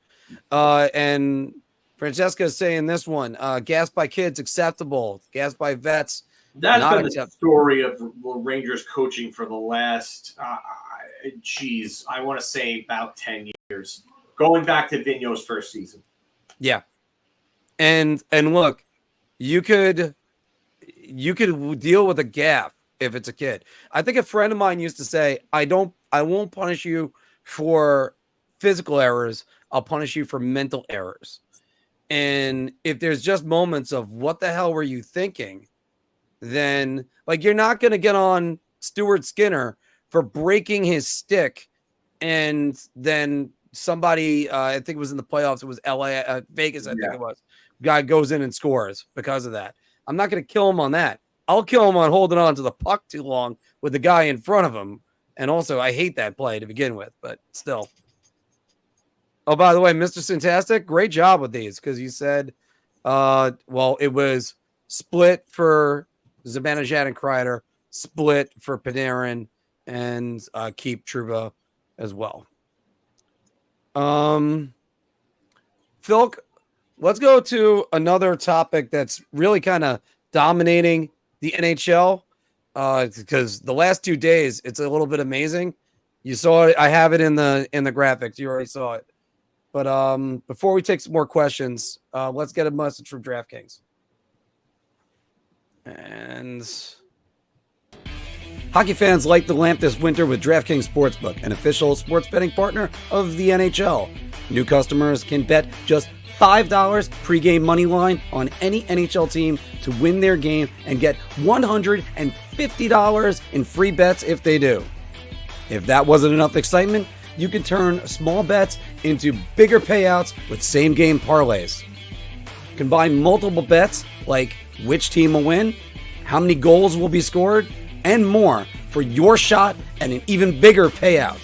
And Francesca is saying this one, gas by kids acceptable, gas by vets. That's been the story of Rangers coaching for the last, I want to say about 10 years, going back to Vigneault's first season. Yeah. And look, you could deal with a gaffe if it's a kid. I think a friend of mine used to say, I won't punish you for physical errors. I'll punish you for mental errors. And if there's just moments of what the hell were you thinking, then like you're not going to get on Stuart Skinner for breaking his stick. And then somebody, I think it was in the playoffs. It was Vegas. I think it was. Guy goes in and scores because of that. I'm not going to kill him on that. I'll kill him on holding on to the puck too long with the guy in front of him. And also, I hate that play to begin with, but still. Oh, by the way, Mr. Fantastic, great job with these because you said, it was split for Zibanejad and Kreider, split for Panarin, and keep Trouba as well. Filk, let's go to another topic that's really kind of dominating the NHL because the last 2 days it's a little bit amazing. You saw it. I have it in the graphics. You already saw it. But before we take some more questions, let's get a message from DraftKings. And hockey fans light the lamp this winter with DraftKings Sportsbook, an official sports betting partner of the NHL. New customers can bet just $5 pregame money line on any NHL team to win their game and get $150 in free bets if they do. If that wasn't enough excitement, you can turn small bets into bigger payouts with same-game parlays. Combine multiple bets like which team will win, how many goals will be scored, and more for your shot at an even bigger payout.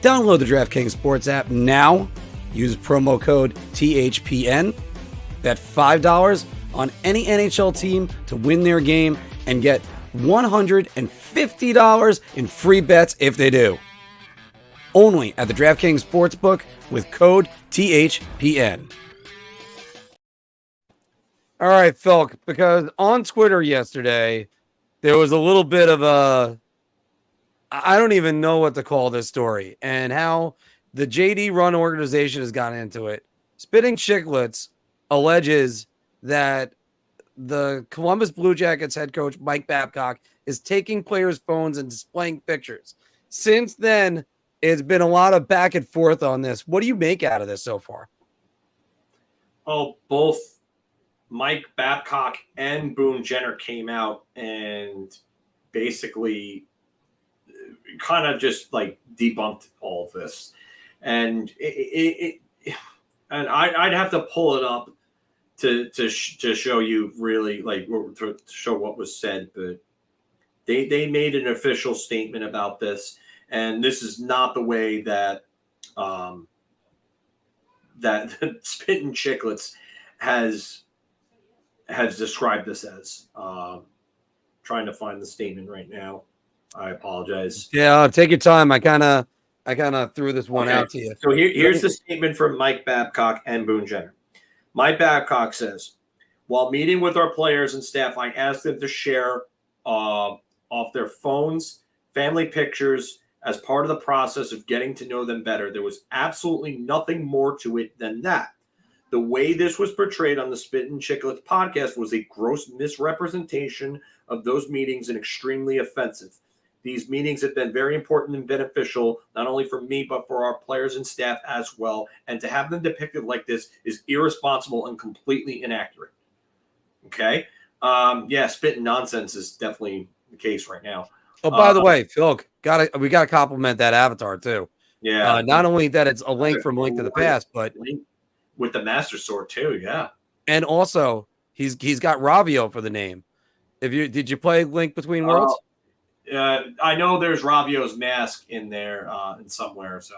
Download the DraftKings Sports app now. Use promo code THPN. Bet $5 on any NHL team to win their game and get $150 in free bets if they do. Only at the DraftKings Sportsbook with code THPN. All right, Filk, because on Twitter yesterday, there was a little bit of a, I don't even know what to call this story, and how the JD run organization has gotten into it. Spitting Chiclets alleges that the Columbus Blue Jackets head coach, Mike Babcock, is taking players' phones and displaying pictures. Since then, it's been a lot of back and forth on this. What do you make out of this so far? Oh, both Mike Babcock and Boone Jenner came out and basically kind of just like debunked all of this. And I'd have to pull it up to show you really like to show what was said, but they made an official statement about this, and this is not the way that that Spittin' Chiclets has described this as. Trying to find the statement right now. I apologize. Yeah, take your time. I kind of threw this one out to you. So here's the statement from Mike Babcock and Boone Jenner. Mike Babcock says, while meeting with our players and staff, I asked them to share off their phones, family pictures as part of the process of getting to know them better. There was absolutely nothing more to it than that. The way this was portrayed on the Spittin' Chiclets podcast was a gross misrepresentation of those meetings and extremely offensive. These meetings have been very important and beneficial, not only for me, but for our players and staff as well. And to have them depicted like this is irresponsible and completely inaccurate. Okay? Yeah, spitting nonsense is definitely the case right now. Oh, by the way, Phil, we gotta compliment that avatar too. Yeah. Not only that it's a link from Link to the Past, but with the Master Sword too, yeah. And also he's got Ravio for the name. Did you play Link Between Worlds? I know there's Ravio's mask in there in somewhere. So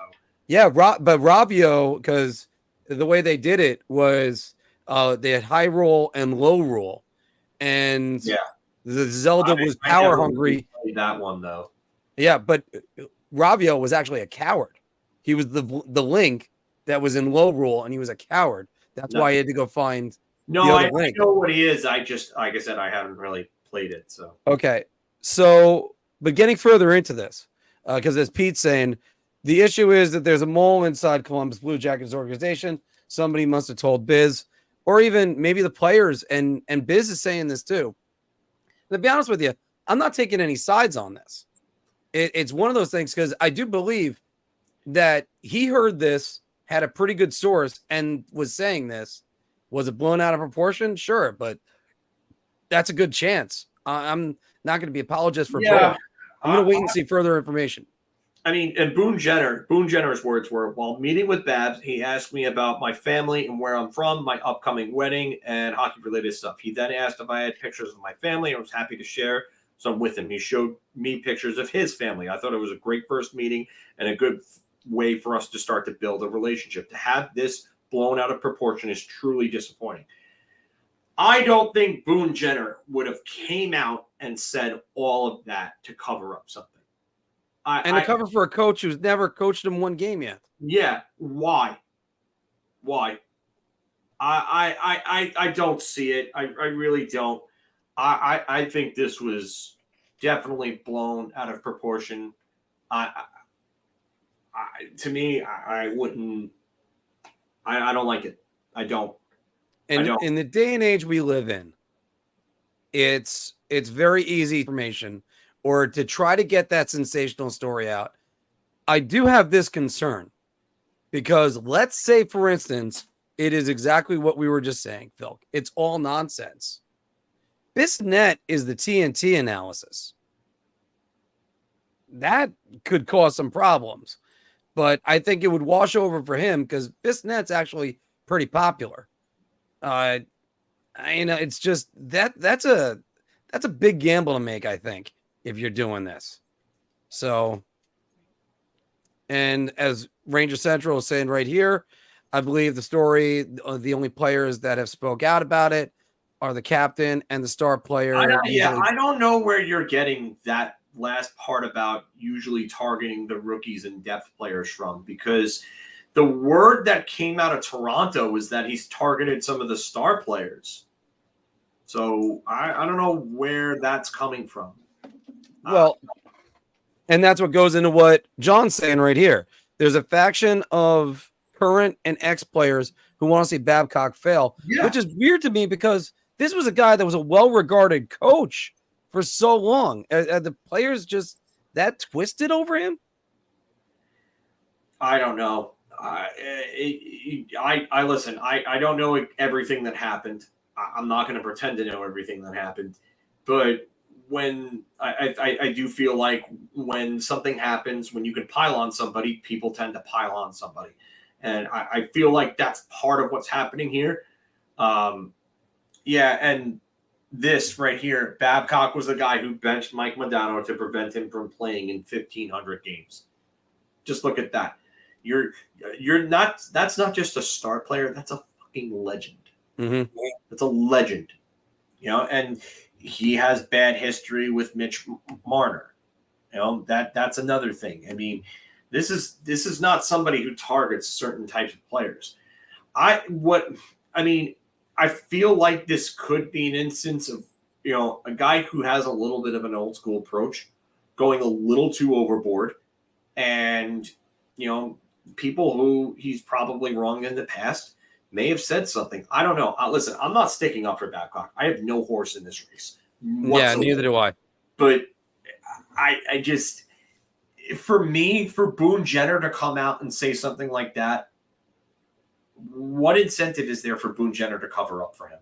yeah, but Ravio, because the way they did it was they had high roll and low roll, and yeah, the Zelda was power hungry. That one though. Yeah, but Ravio was actually a coward. He was the Link that was in low roll, and he was a coward. That's why he had to go find. I know what he is. I just, like I said, I haven't really played it. So okay. So, but getting further into this, because as Pete's saying, the issue is that there's a mole inside Columbus Blue Jackets organization. Somebody must have told Biz, or even maybe the players, and Biz is saying this too. To be honest with you, I'm not taking any sides on this. It's one of those things, because I do believe that he heard this, had a pretty good source, and was saying this. Was it blown out of proportion? Sure, but that's a good chance. I'm not going to be apologist for both. I'm going to wait and see further information. I mean, and Boone Jenner's words were, while meeting with Babs, he asked me about my family and where I'm from, my upcoming wedding, and hockey-related stuff. He then asked if I had pictures of my family. I was happy to share some with him. He showed me pictures of his family. I thought it was a great first meeting and a good way for us to start to build a relationship. To have this blown out of proportion is truly disappointing. I don't think Boone Jenner would have came out and said all of that to cover up something. To cover for a coach who's never coached him one game yet. Yeah. Why? Why? I don't see it. I really don't. I think this was definitely blown out of proportion. To me, I wouldn't. I don't like it. I don't. In the day and age we live in, it's very easy information or to try to get that sensational story out. I do have this concern because let's say, for instance, it is exactly what we were just saying, Phil. It's all nonsense. Bissonnette is the TNT analysis. That could cause some problems, but I think it would wash over for him because Bissonnette's actually pretty popular. It's just that's a big gamble to make, I think, if you're doing this. So, and as Ranger Central is saying right here, I believe the story, the only players that have spoke out about it are the captain and the star player. I don't know where you're getting that last part about usually targeting the rookies and depth players from, because the word that came out of Toronto was that he's targeted some of the star players. So I don't know where that's coming from. Well, and that's what goes into what John's saying right here. There's a faction of current and ex-players who want to see Babcock fail, which is weird to me because this was a guy that was a well-regarded coach for so long. Are the players just that twisted over him? I don't know. I listen. I don't know everything that happened. I'm not going to pretend to know everything that happened, but when I do feel like when something happens, when you can pile on somebody, people tend to pile on somebody, and I feel like that's part of what's happening here. And this right here, Babcock was the guy who benched Mike Modano to prevent him from playing in 1,500 games. Just look at that. You're not. That's not just a star player. That's a fucking legend. Mm-hmm. That's a legend. And he has bad history with Mitch Marner. That's another thing. I mean, this is not somebody who targets certain types of players. I feel like this could be an instance of, a guy who has a little bit of an old school approach, going a little too overboard, and, people who he's probably wronged in the past may have said something. I don't know. Listen, I'm not sticking up for Babcock. I have no horse in this race whatsoever. Yeah, neither do I. But I just, for Boone Jenner to come out and say something like that, what incentive is there for Boone Jenner to cover up for him?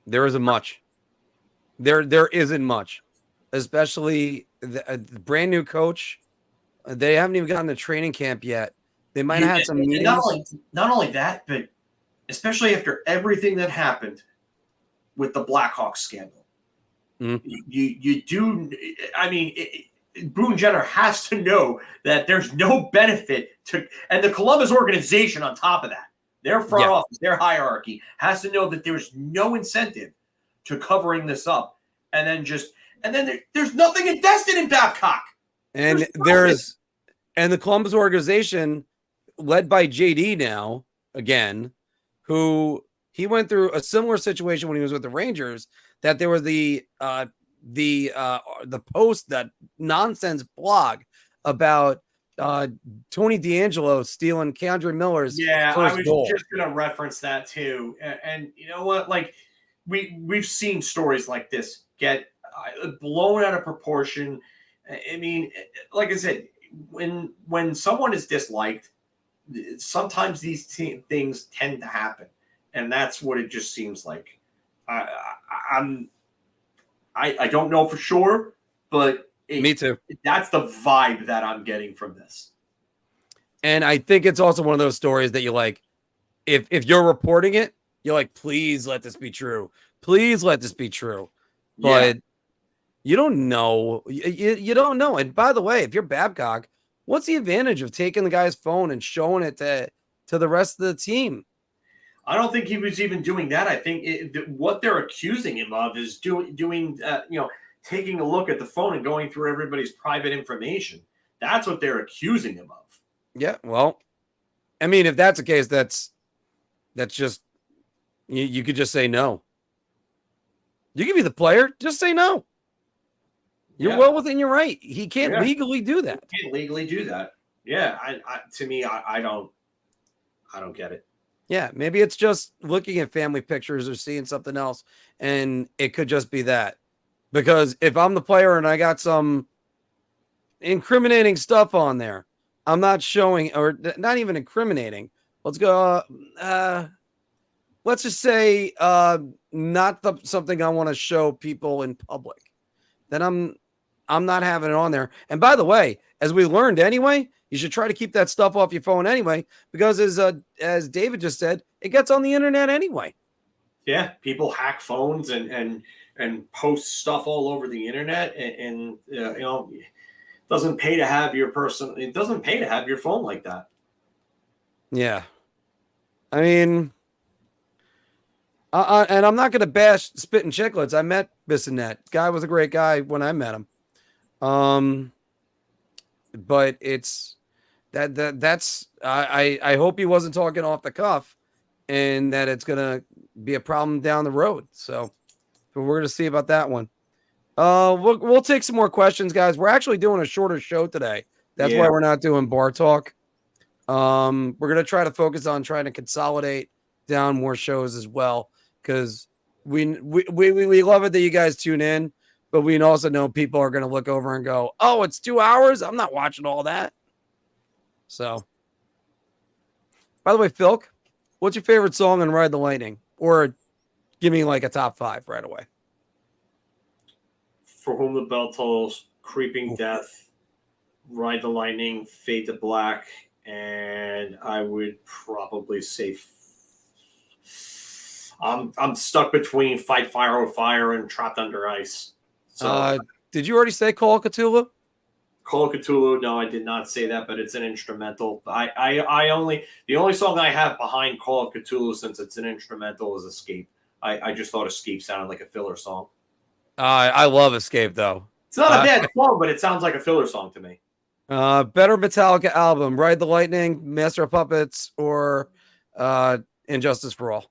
There isn't much. There isn't much, especially the brand new coach. They haven't even gotten to training camp yet. They might have had some meetings. Not only that, but especially after everything that happened with the Blackhawks scandal. Mm-hmm. You do. I mean, Boone Jenner has to know that there's no benefit to, and the Columbus organization on top of that, their front office, their hierarchy has to know that there's no incentive to covering this up, and then there's nothing invested in Babcock. And the Columbus organization, led by JD now again, who he went through a similar situation when he was with the Rangers, that there was the post, that nonsense blog about Tony DeAngelo stealing Keandre Miller's first goal. Just going to reference that too. And you know what? Like we've seen stories like this get blown out of proportion. I mean, like I said, when someone is disliked, sometimes these things tend to happen, and that's what it just seems like. I don't know for sure, but me too. That's the vibe that I'm getting from this. And I think it's also one of those stories that you like, if you're reporting it, you're like, please let this be true. Please let this be true. But you don't know. You don't know. And by the way, if you're Babcock, what's the advantage of taking the guy's phone and showing it to the rest of the team? I don't think he was even doing that. I think what they're accusing him of is doing taking a look at the phone and going through everybody's private information. That's what they're accusing him of. Yeah, well, I mean, if that's the case, that's just you could just say no. You can be the player, just say no. You're well within your right. He can't legally do that. He can't legally do that. Yeah, to me, I don't get it. Yeah, maybe it's just looking at family pictures or seeing something else, and it could just be that. Because if I'm the player and I got some incriminating stuff on there, I'm not showing, or not even incriminating. Let's go. Let's just say not something I want to show people in public. Then I'm not having it on there. And by the way, as we learned anyway, you should try to keep that stuff off your phone anyway, because as David just said, it gets on the internet anyway. Yeah, people hack phones and post stuff all over the internet, and it doesn't pay to have your person. It doesn't pay to have your phone like that. Yeah, I mean, and I'm not going to bash Spit and Chiclets. I met Bissonette. Guy was a great guy when I met him. But it's that's I hope he wasn't talking off the cuff, and that it's gonna be a problem down the road. So we're gonna see about that one. We'll take some more questions, guys. We're actually doing a shorter show today. That's why we're not doing bar talk. We're gonna try to focus on trying to consolidate down more shows as well, because we love it that you guys tune in. But we also know people are going to look over and go, oh, it's 2 hours? I'm not watching all that. So, by the way, Filk, what's your favorite song on Ride the Lightning? Or give me like a top 5 right away. For Whom the Bell Tolls, Creeping Death, Ride the Lightning, Fade to Black, and I would probably say I'm stuck between Fight Fire with Fire and Trapped Under Ice. So, did you already say Call of Cthulhu? Call of Cthulhu, no, I did not say that, but it's an instrumental. The only song I have behind Call of Cthulhu, since it's an instrumental, is Escape. I just thought Escape sounded like a filler song. I love Escape, though. It's not a bad song, but it sounds like a filler song to me. Better Metallica album, Ride the Lightning, Master of Puppets, or Injustice for All?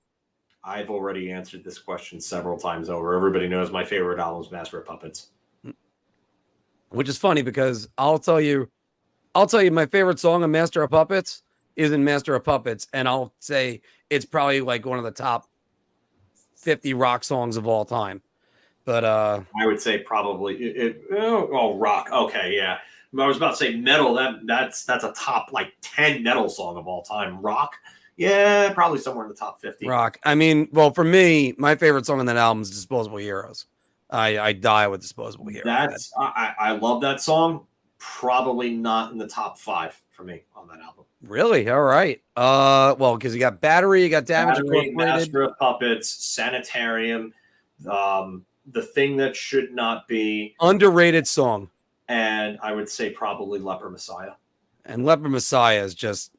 I've already answered this question several times over. Everybody knows my favorite album is Master of Puppets. Which is funny, because I'll tell you my favorite song of Master of Puppets is in Master of Puppets, and I'll say it's probably like one of the top 50 rock songs of all time. But I would say probably rock. Okay, yeah. I was about to say metal. That's a top like 10 metal song of all time. Rock. Yeah, probably somewhere in the top 50. Rock. I mean, well, for me, my favorite song on that album is Disposable Heroes. I die with Disposable Heroes. I love that song. Probably not in the top 5 for me on that album. Really? All right. Well, because you got Battery, you got Damage Incorporated, Master of Puppets, Sanitarium, The Thing That Should Not Be. Underrated song. And I would say probably Leper Messiah. And Leper Messiah is just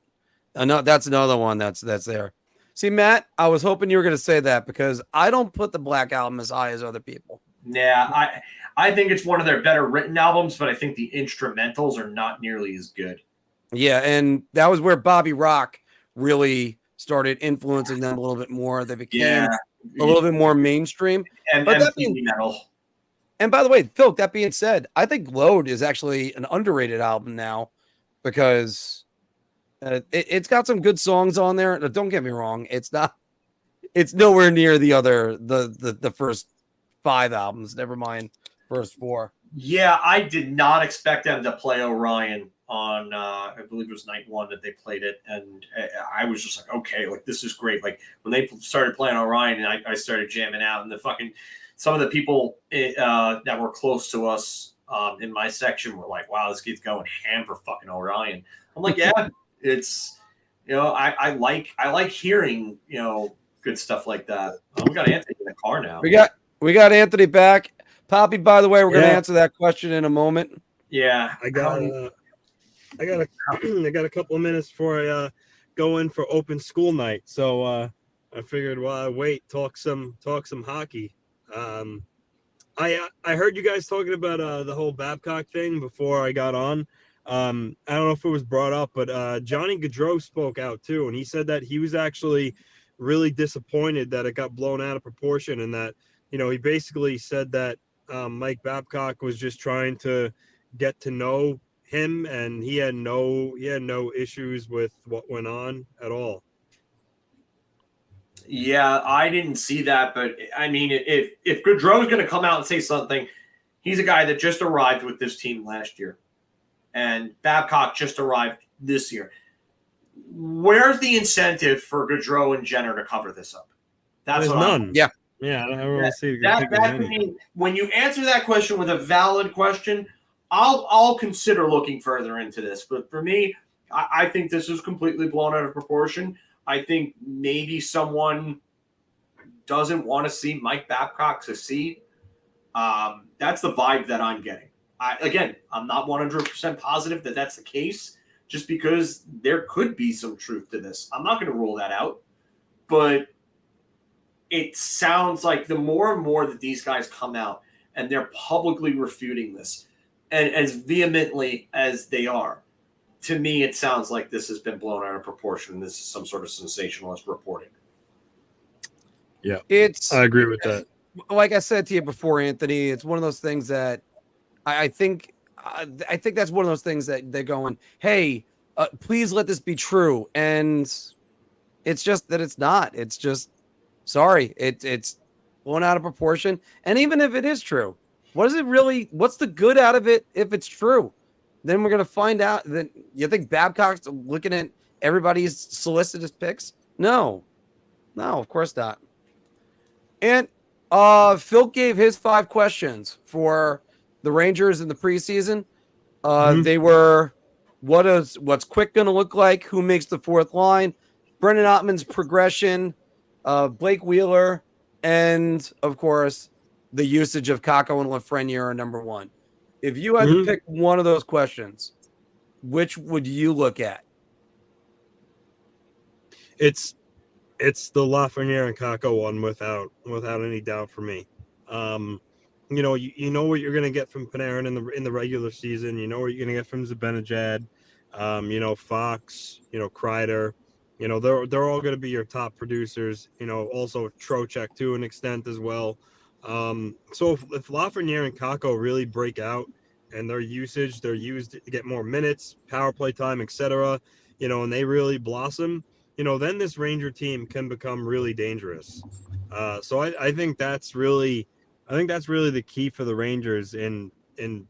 that's another one that's there. See, Matt, I was hoping you were going to say that, because I don't put the Black Album as high as other people. Yeah, I think it's one of their better written albums, but I think the instrumentals are not nearly as good. Yeah, and that was where Bobby Rock really started influencing them a little bit more. They became a little bit more mainstream. And metal. And by the way, Phil, that being said, I think Load is actually an underrated album now, because it's got some good songs on there. Don't get me wrong. It's nowhere near the first 5 albums. Never mind first 4. Yeah, I did not expect them to play Orion on, I believe it was night 1 that they played it. And I was just like, okay, like this is great. Like when they started playing Orion, and I started jamming out, and some of the people that were close to us in my section were like, wow, this kid's going ham for fucking Orion. I'm like, yeah. It's, I like hearing, good stuff like that. We got Anthony in the car now. We got Anthony back. Poppy, by the way, we're going to answer that question in a moment. Yeah. I got a couple of minutes before I go in for open school night. So I figured while I wait, talk some hockey. I heard you guys talking about the whole Babcock thing before I got on. I don't know if it was brought up, but Johnny Gaudreau spoke out too, and he said that he was actually really disappointed that it got blown out of proportion, and that he basically said that Mike Babcock was just trying to get to know him, and he had no issues with what went on at all. Yeah, I didn't see that, but I mean, if Gaudreau's going to come out and say something, he's a guy that just arrived with this team last year, and Babcock just arrived this year. Where's the incentive for Gaudreau and Jenner to cover this up? There's none. Yeah. Yeah, I don't really see that when you answer that question with a valid question, I'll consider looking further into this. But for me, I think this is completely blown out of proportion. I think maybe someone doesn't want to see Mike Babcock succeed. That's the vibe that I'm getting. I'm not 100% positive that that's the case, just because there could be some truth to this. I'm not going to rule that out. But it sounds like the more and more that these guys come out and they're publicly refuting this, and as vehemently as they are, to me, it sounds like this has been blown out of proportion. This is some sort of sensationalist reporting. Yeah, I agree with that. Like I said to you before, Anthony, it's one of those things that I think that's one of those things that they're going, hey, please let this be true. And it's just that it's not. It's just, sorry, it's blown out of proportion. And even if it is true, what's the good out of it if it's true? Then we're going to find out that you think Babcock's looking at everybody's solicitous picks? No, of course not. And Phil gave his 5 questions for the Rangers in the preseason. They were, what's Quick going to look like? Who makes the 4th line? Brennan Othmann's progression, Blake Wheeler, and of course the usage of Kakko and Lafreniere are number 1. If you had to pick one of those questions, which would you look at? It's the Lafreniere and Kakko one without any doubt for me. You know what you're going to get from Panarin in the regular season. You know what you're going to get from Zibanejad, Fox, Kreider. They're all going to be your top producers. Also Trocheck to an extent as well. So if Lafreniere and Kakko really break out and they're used to get more minutes, power play time, etc., and they really blossom, then this Ranger team can become really dangerous. So I think that's really the key for the Rangers in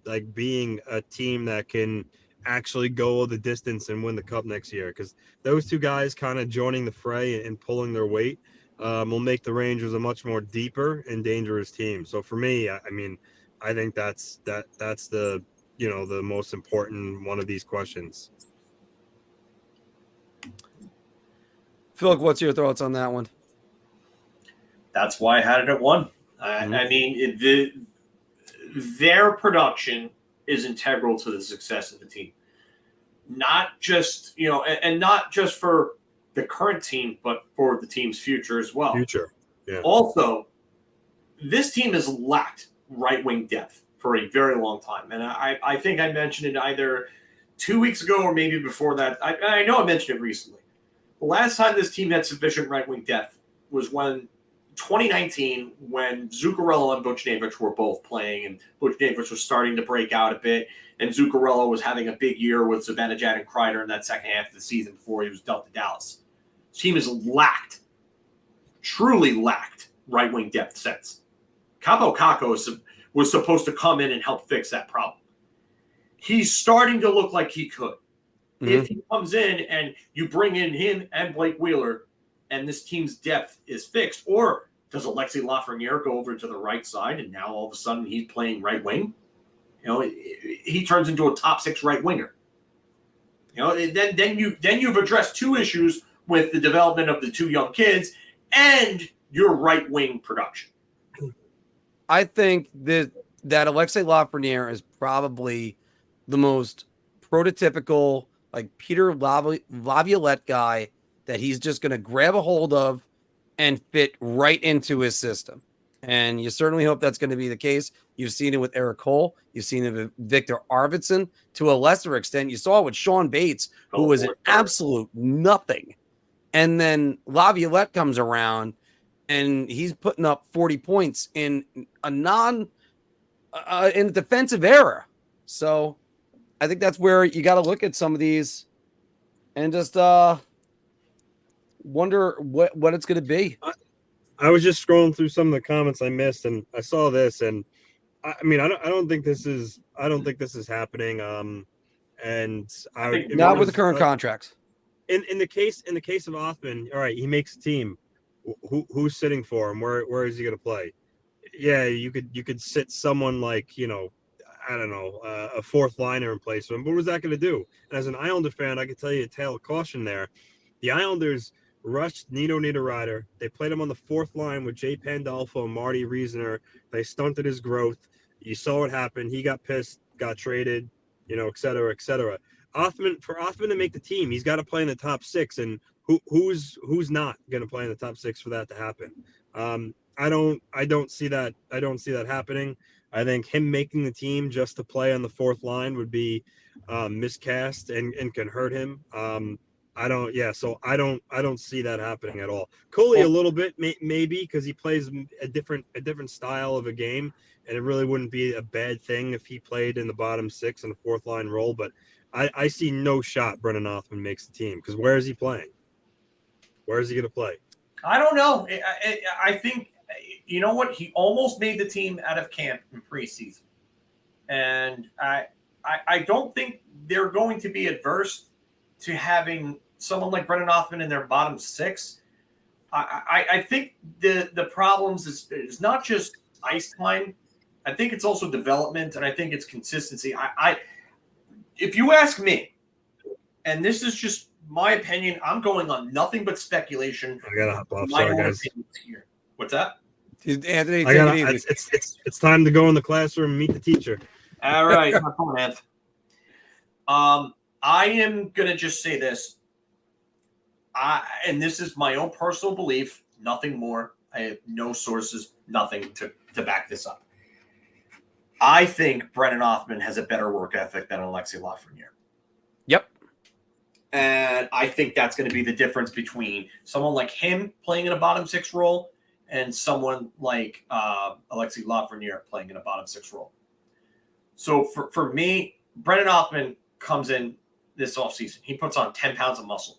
like being a team that can actually go the distance and win the cup next year, because those two guys kind of joining the fray and pulling their weight will make the Rangers a much more deeper and dangerous team. So for me, I think that's the the most important one of these questions. Phil, what's your thoughts on that one? That's why I had it at 1. I mean, their production is integral to the success of the team. Not just, and not just for the current team, but for the team's future as well. Yeah. Also, this team has lacked right-wing depth for a very long time. And I think I mentioned it either 2 weeks ago or maybe before that. I know I mentioned it recently. The last time this team had sufficient right-wing depth was when 2019, when Zuccarello and Buchnevich were both playing, and Buchnevich was starting to break out a bit, and Zuccarello was having a big year with Zibanejad and Kreider in that second half of the season before he was dealt to Dallas. This team has truly lacked right-wing depth since. Kaapo Kakko was supposed to come in and help fix that problem. He's starting to look like he could. If he comes in and you bring in him and Blake Wheeler, and this team's depth is fixed, or does Alexis Lafreniere go over to the right side and now all of a sudden he's playing right wing? He turns into a top 6 right winger. Then you've addressed 2 issues with the development of the 2 young kids and your right wing production. I think that Alexis Lafreniere is probably the most prototypical, like Peter Laviolette guy that he's just going to grab a hold of and fit right into his system. And you certainly hope that's going to be the case. You've seen it with Eric Cole. You've seen it with Victor Arvidsson. To a lesser extent, you saw it with Sean Bates, who was an absolute nothing. And then Laviolette comes around, and he's putting up 40 points in a in a defensive era. So I think that's where you got to look at some of these and just wonder what it's going to be. I was just scrolling through some of the comments I missed, and I saw this, and I mean, I don't think this is happening. Not with the current contracts. In the case of Othmann, all right, he makes a team. Who's sitting for him? Where is he going to play? Yeah, you could sit someone like, I don't know, a fourth liner in place of him. But what was that going to do? And as an Islander fan, I can tell you a tale of caution there. The Islanders rushed Nino Niederreiter. They played him on the fourth line with Jay Pandolfo and Marty Reasoner. They stunted his growth. You saw what happened. He got pissed, got traded, et cetera, et cetera. For Othmann to make the team, he's got to play in the top six. And who's not going to play in the top six for that to happen? I don't see that. I don't see that happening. I think him making the team just to play on the fourth line would be miscast and can hurt him. So I don't see that happening at all. Coley a little bit maybe, because he plays a different style of a game, and it really wouldn't be a bad thing if he played in the bottom six in a fourth line role. But I see no shot Brennan Othmann makes the team, because where is he playing? Where is he going to play? I don't know. I think, you know what? He almost made the team out of camp in preseason, and I don't think they're going to be adverse to having someone like Brennan Othmann in their bottom six. I think the problems is not just ice time. I think it's also development, and I think it's consistency. If you ask me, and this is just my opinion, I'm going on nothing but speculation. I gotta hop off. Sorry, guys. Here. What's that? Anthony, it's time to go in the classroom and meet the teacher. All right. Come on, Anth. I am going to just say this. And this is my own personal belief, nothing more. I have no sources, nothing to back this up. I think Brennan Othmann has a better work ethic than Alexis Lafreniere. Yep. And I think that's going to be the difference between someone like him playing in a bottom six role and someone like Alexis Lafreniere playing in a bottom six role. So for me, Brennan Othmann comes in this offseason. He puts on 10 pounds of muscle.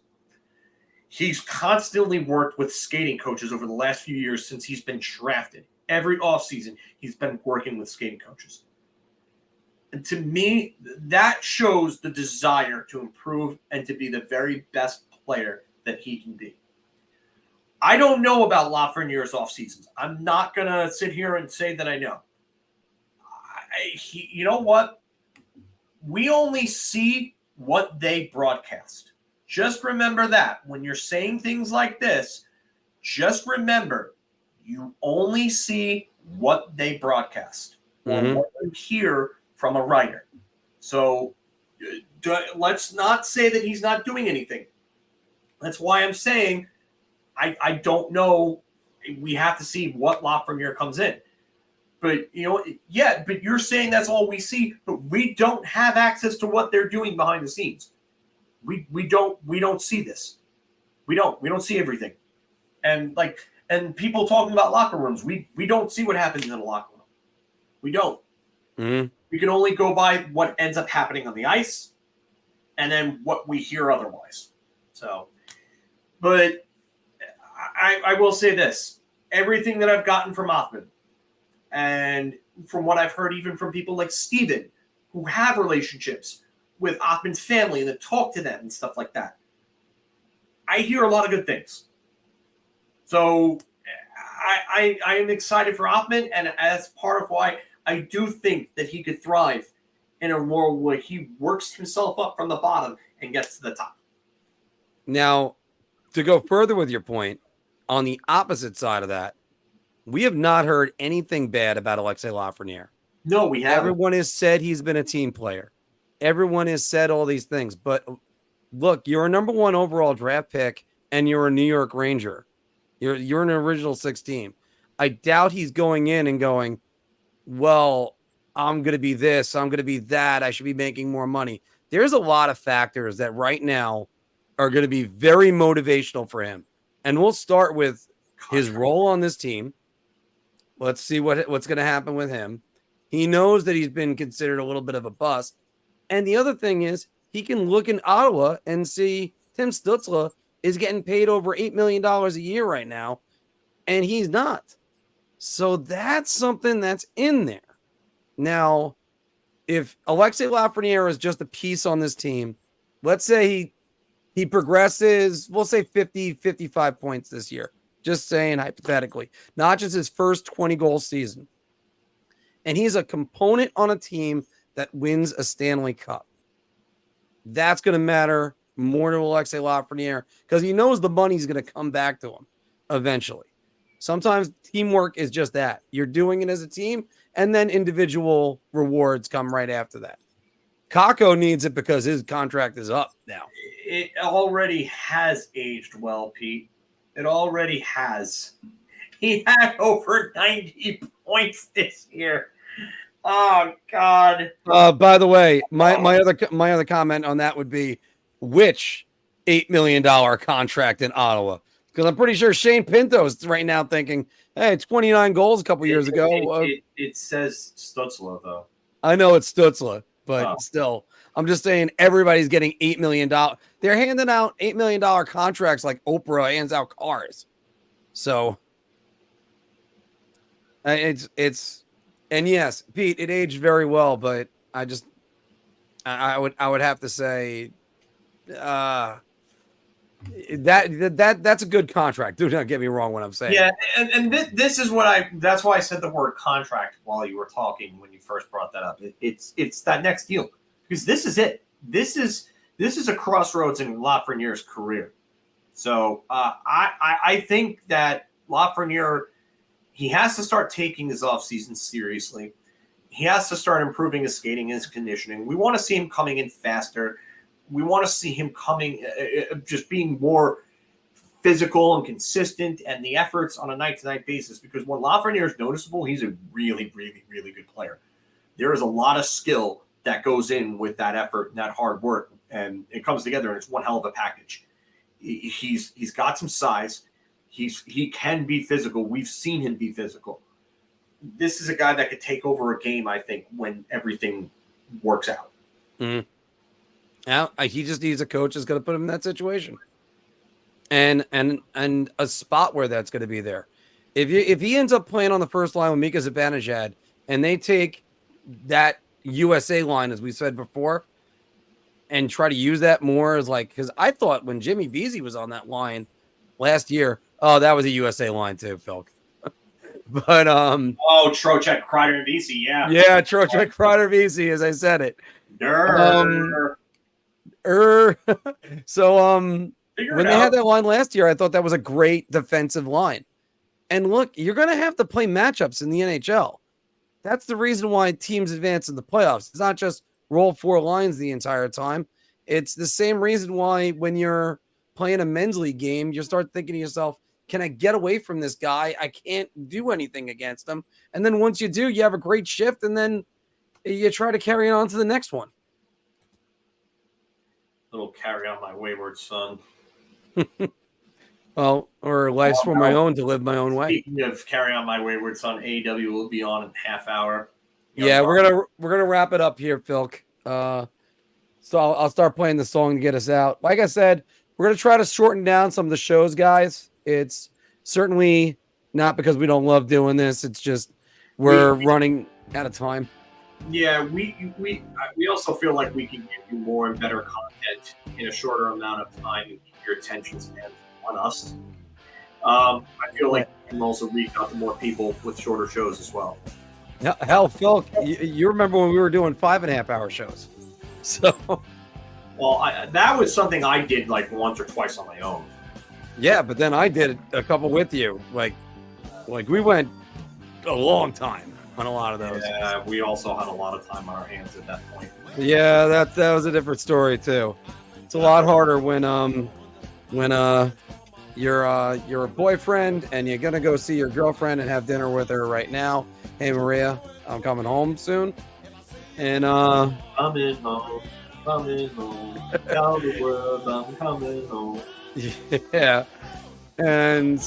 He's constantly worked with skating coaches over the last few years since he's been drafted. Every offseason, he's been working with skating coaches. And to me, that shows the desire to improve and to be the very best player that he can be. I don't know about Lafreniere's off seasons. I'm not going to sit here and say that I know. You know what? We only see what they broadcast. Just remember that. When you're saying things like this, just remember you only see what they broadcast or what you hear from a writer. So let's not say that he's not doing anything. That's why I'm saying I don't know. We have to see what Lafreniere comes in. But, but you're saying that's all we see, but we don't have access to what they're doing behind the scenes. We don't see this. We don't see everything. And people talking about locker rooms, we don't see what happens in the locker room. We don't. Mm-hmm. We can only go by what ends up happening on the ice and then what we hear otherwise. So, but I will say this. Everything that I've gotten from Othmann and from what I've heard even from people like Steven who have relationships with Othmann's family and that talk to them and stuff like that, I hear a lot of good things. So I am excited for Othmann, and as part of why I do think that he could thrive in a world where he works himself up from the bottom and gets to the top. Now, to go further with your point, on the opposite side of that, we have not heard anything bad about Alexis Lafreniere. No, we haven't. Everyone has said he's been a team player. Everyone has said all these things. But look, you're a number 1 overall draft pick, and you're a New York Ranger. You're an original 6 team. I doubt he's going in and going, well, I'm going to be this, I'm going to be that, I should be making more money. There's a lot of factors that right now are going to be very motivational for him. And we'll start with his role on this team. Let's see what's going to happen with him. He knows that he's been considered a little bit of a bust. And the other thing is he can look in Ottawa and see Tim Stützle is getting paid over $8 million a year right now, and he's not. So that's something that's in there. Now, if Alexei Lafreniere is just a piece on this team, let's say he progresses, we'll say 50, 55 points this year, just saying hypothetically, not just his first 20-goal season. And he's a component on a team that wins a Stanley Cup. That's going to matter more to Alexei Lafreniere because he knows the money's going to come back to him eventually. Sometimes teamwork is just that. You're doing it as a team, and then individual rewards come right after that. Kakko needs it because his contract is up now. It already has aged well, Pete. It already has. He had over 90 points this year. Oh, God. By the way, my other comment on that would be which $8 million contract in Ottawa? Because I'm pretty sure Shane Pinto is right now thinking, hey, 29 goals a couple years ago. It says Stützle, though. I know it's Stützle, but still, I'm just saying everybody's getting $8 million. They're handing out $8 million contracts like Oprah hands out cars. So it's and yes, Pete, it aged very well, but I would have to say that's a good contract. Do not get me wrong when I'm saying. Yeah, and this is what that's why I said the word contract while you were talking when you first brought that up. It's that next deal because this is it. This is a crossroads in Lafreniere's career. So I think that Lafreniere, he has to start taking his offseason seriously. He has to start improving his skating and his conditioning. We want to see him coming in faster. We want to see him coming, just being more physical and consistent and the efforts on a night-to-night basis. Because when Lafreniere is noticeable, he's a really, really, really good player. There is a lot of skill that goes in with that effort and that hard work, and it comes together, and it's one hell of a package. He's got some size. He can be physical. We've seen him be physical. This is a guy that could take over a game, I think, when everything works out. Mm-hmm. Now, he just needs a coach that's going to put him in that situation, and a spot where that's going to be there. If he ends up playing on the first line with Mika Zibanejad, and they take that USA line, as we said before, and try to use that more as like, because I thought when Jimmy Vesey was on that line last year, that was a USA line too, Filk. But Trocheck, Kreider, and Vesey, yeah, Trocheck, Kreider, Vesey, as I said it. So when they had that line last year, I thought that was a great defensive line. And look, you're going to have to play matchups in the NHL. That's the reason why teams advance in the playoffs. It's not just roll four lines the entire time. It's the same reason why when you're playing a men's league game, you start thinking to yourself, can I get away from this guy? I can't do anything against him. And then once you do, you have a great shift, and then you try to carry it on to the next one. Little carry on my wayward son. Well, or life's for my own to live my own way. Speaking of carry on my wayward son, AEW will be on in a half hour. We're gonna wrap it up here, Filk. So I'll start playing the song to get us out. Like I said, we're gonna try to shorten down some of the shows, guys. It's certainly not because we don't love doing this. It's just we're running out of time. Yeah, we also feel like we can give you more and better content in a shorter amount of time and keep your attention span on us. I feel like we can also reach out to more people with shorter shows as well. Hell, Phil, you remember when we were doing 5.5 hour shows? So, well, that was something I did like once or twice on my own. Yeah, but then I did a couple with you. Like we went a long time on a lot of those. Yeah, we also had a lot of time on our hands at that point. Yeah, that was a different story too. It's a lot harder when you're a boyfriend and you're gonna go see your girlfriend and have dinner with her right now. Hey Maria, I'm coming home soon. And coming home, down the world, I'm coming home. Yeah. And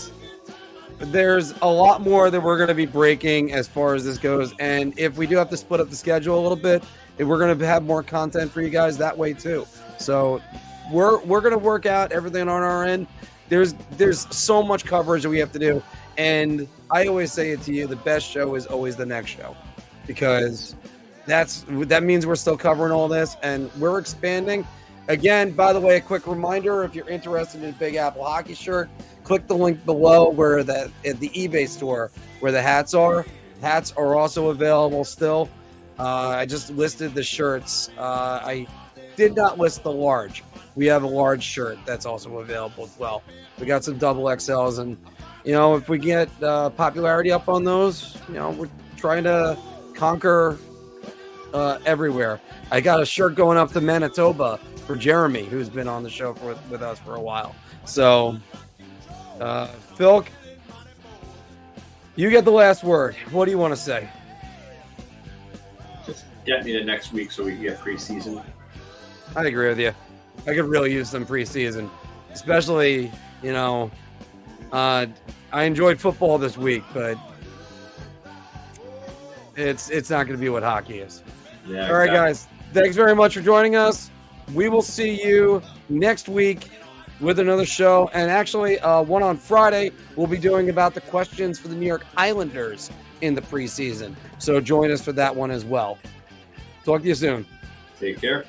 there's a lot more that we're going to be breaking as far as this goes. And if we do have to split up the schedule a little bit, we're going to have more content for you guys that way too. So we're going to work out everything on our end. There's so much coverage that we have to do. And I always say it to you, the best show is always the next show, because that means we're still covering all this and we're expanding. Again, by the way, a quick reminder, if you're interested in a Big Apple hockey shirt, click the link below where at the eBay store where the hats are. Hats are also available still. I just listed the shirts. I did not list the large. We have a large shirt that's also available as well. We got some double XLs, and if we get popularity up on those, we're trying to conquer everywhere. I got a shirt going up to Manitoba for Jeremy, who's been on the show with us for a while. So, Filk, you get the last word. What do you want to say? Just get me to next week so we can get preseason. I agree with you. I could really use some preseason, especially, I enjoyed football this week, but it's not going to be what hockey is. Yeah. All right, guys. Thanks very much for joining us. We will see you next week with another show. And actually, one on Friday, we'll be doing about the questions for the New York Islanders in the preseason. So join us for that one as well. Talk to you soon. Take care.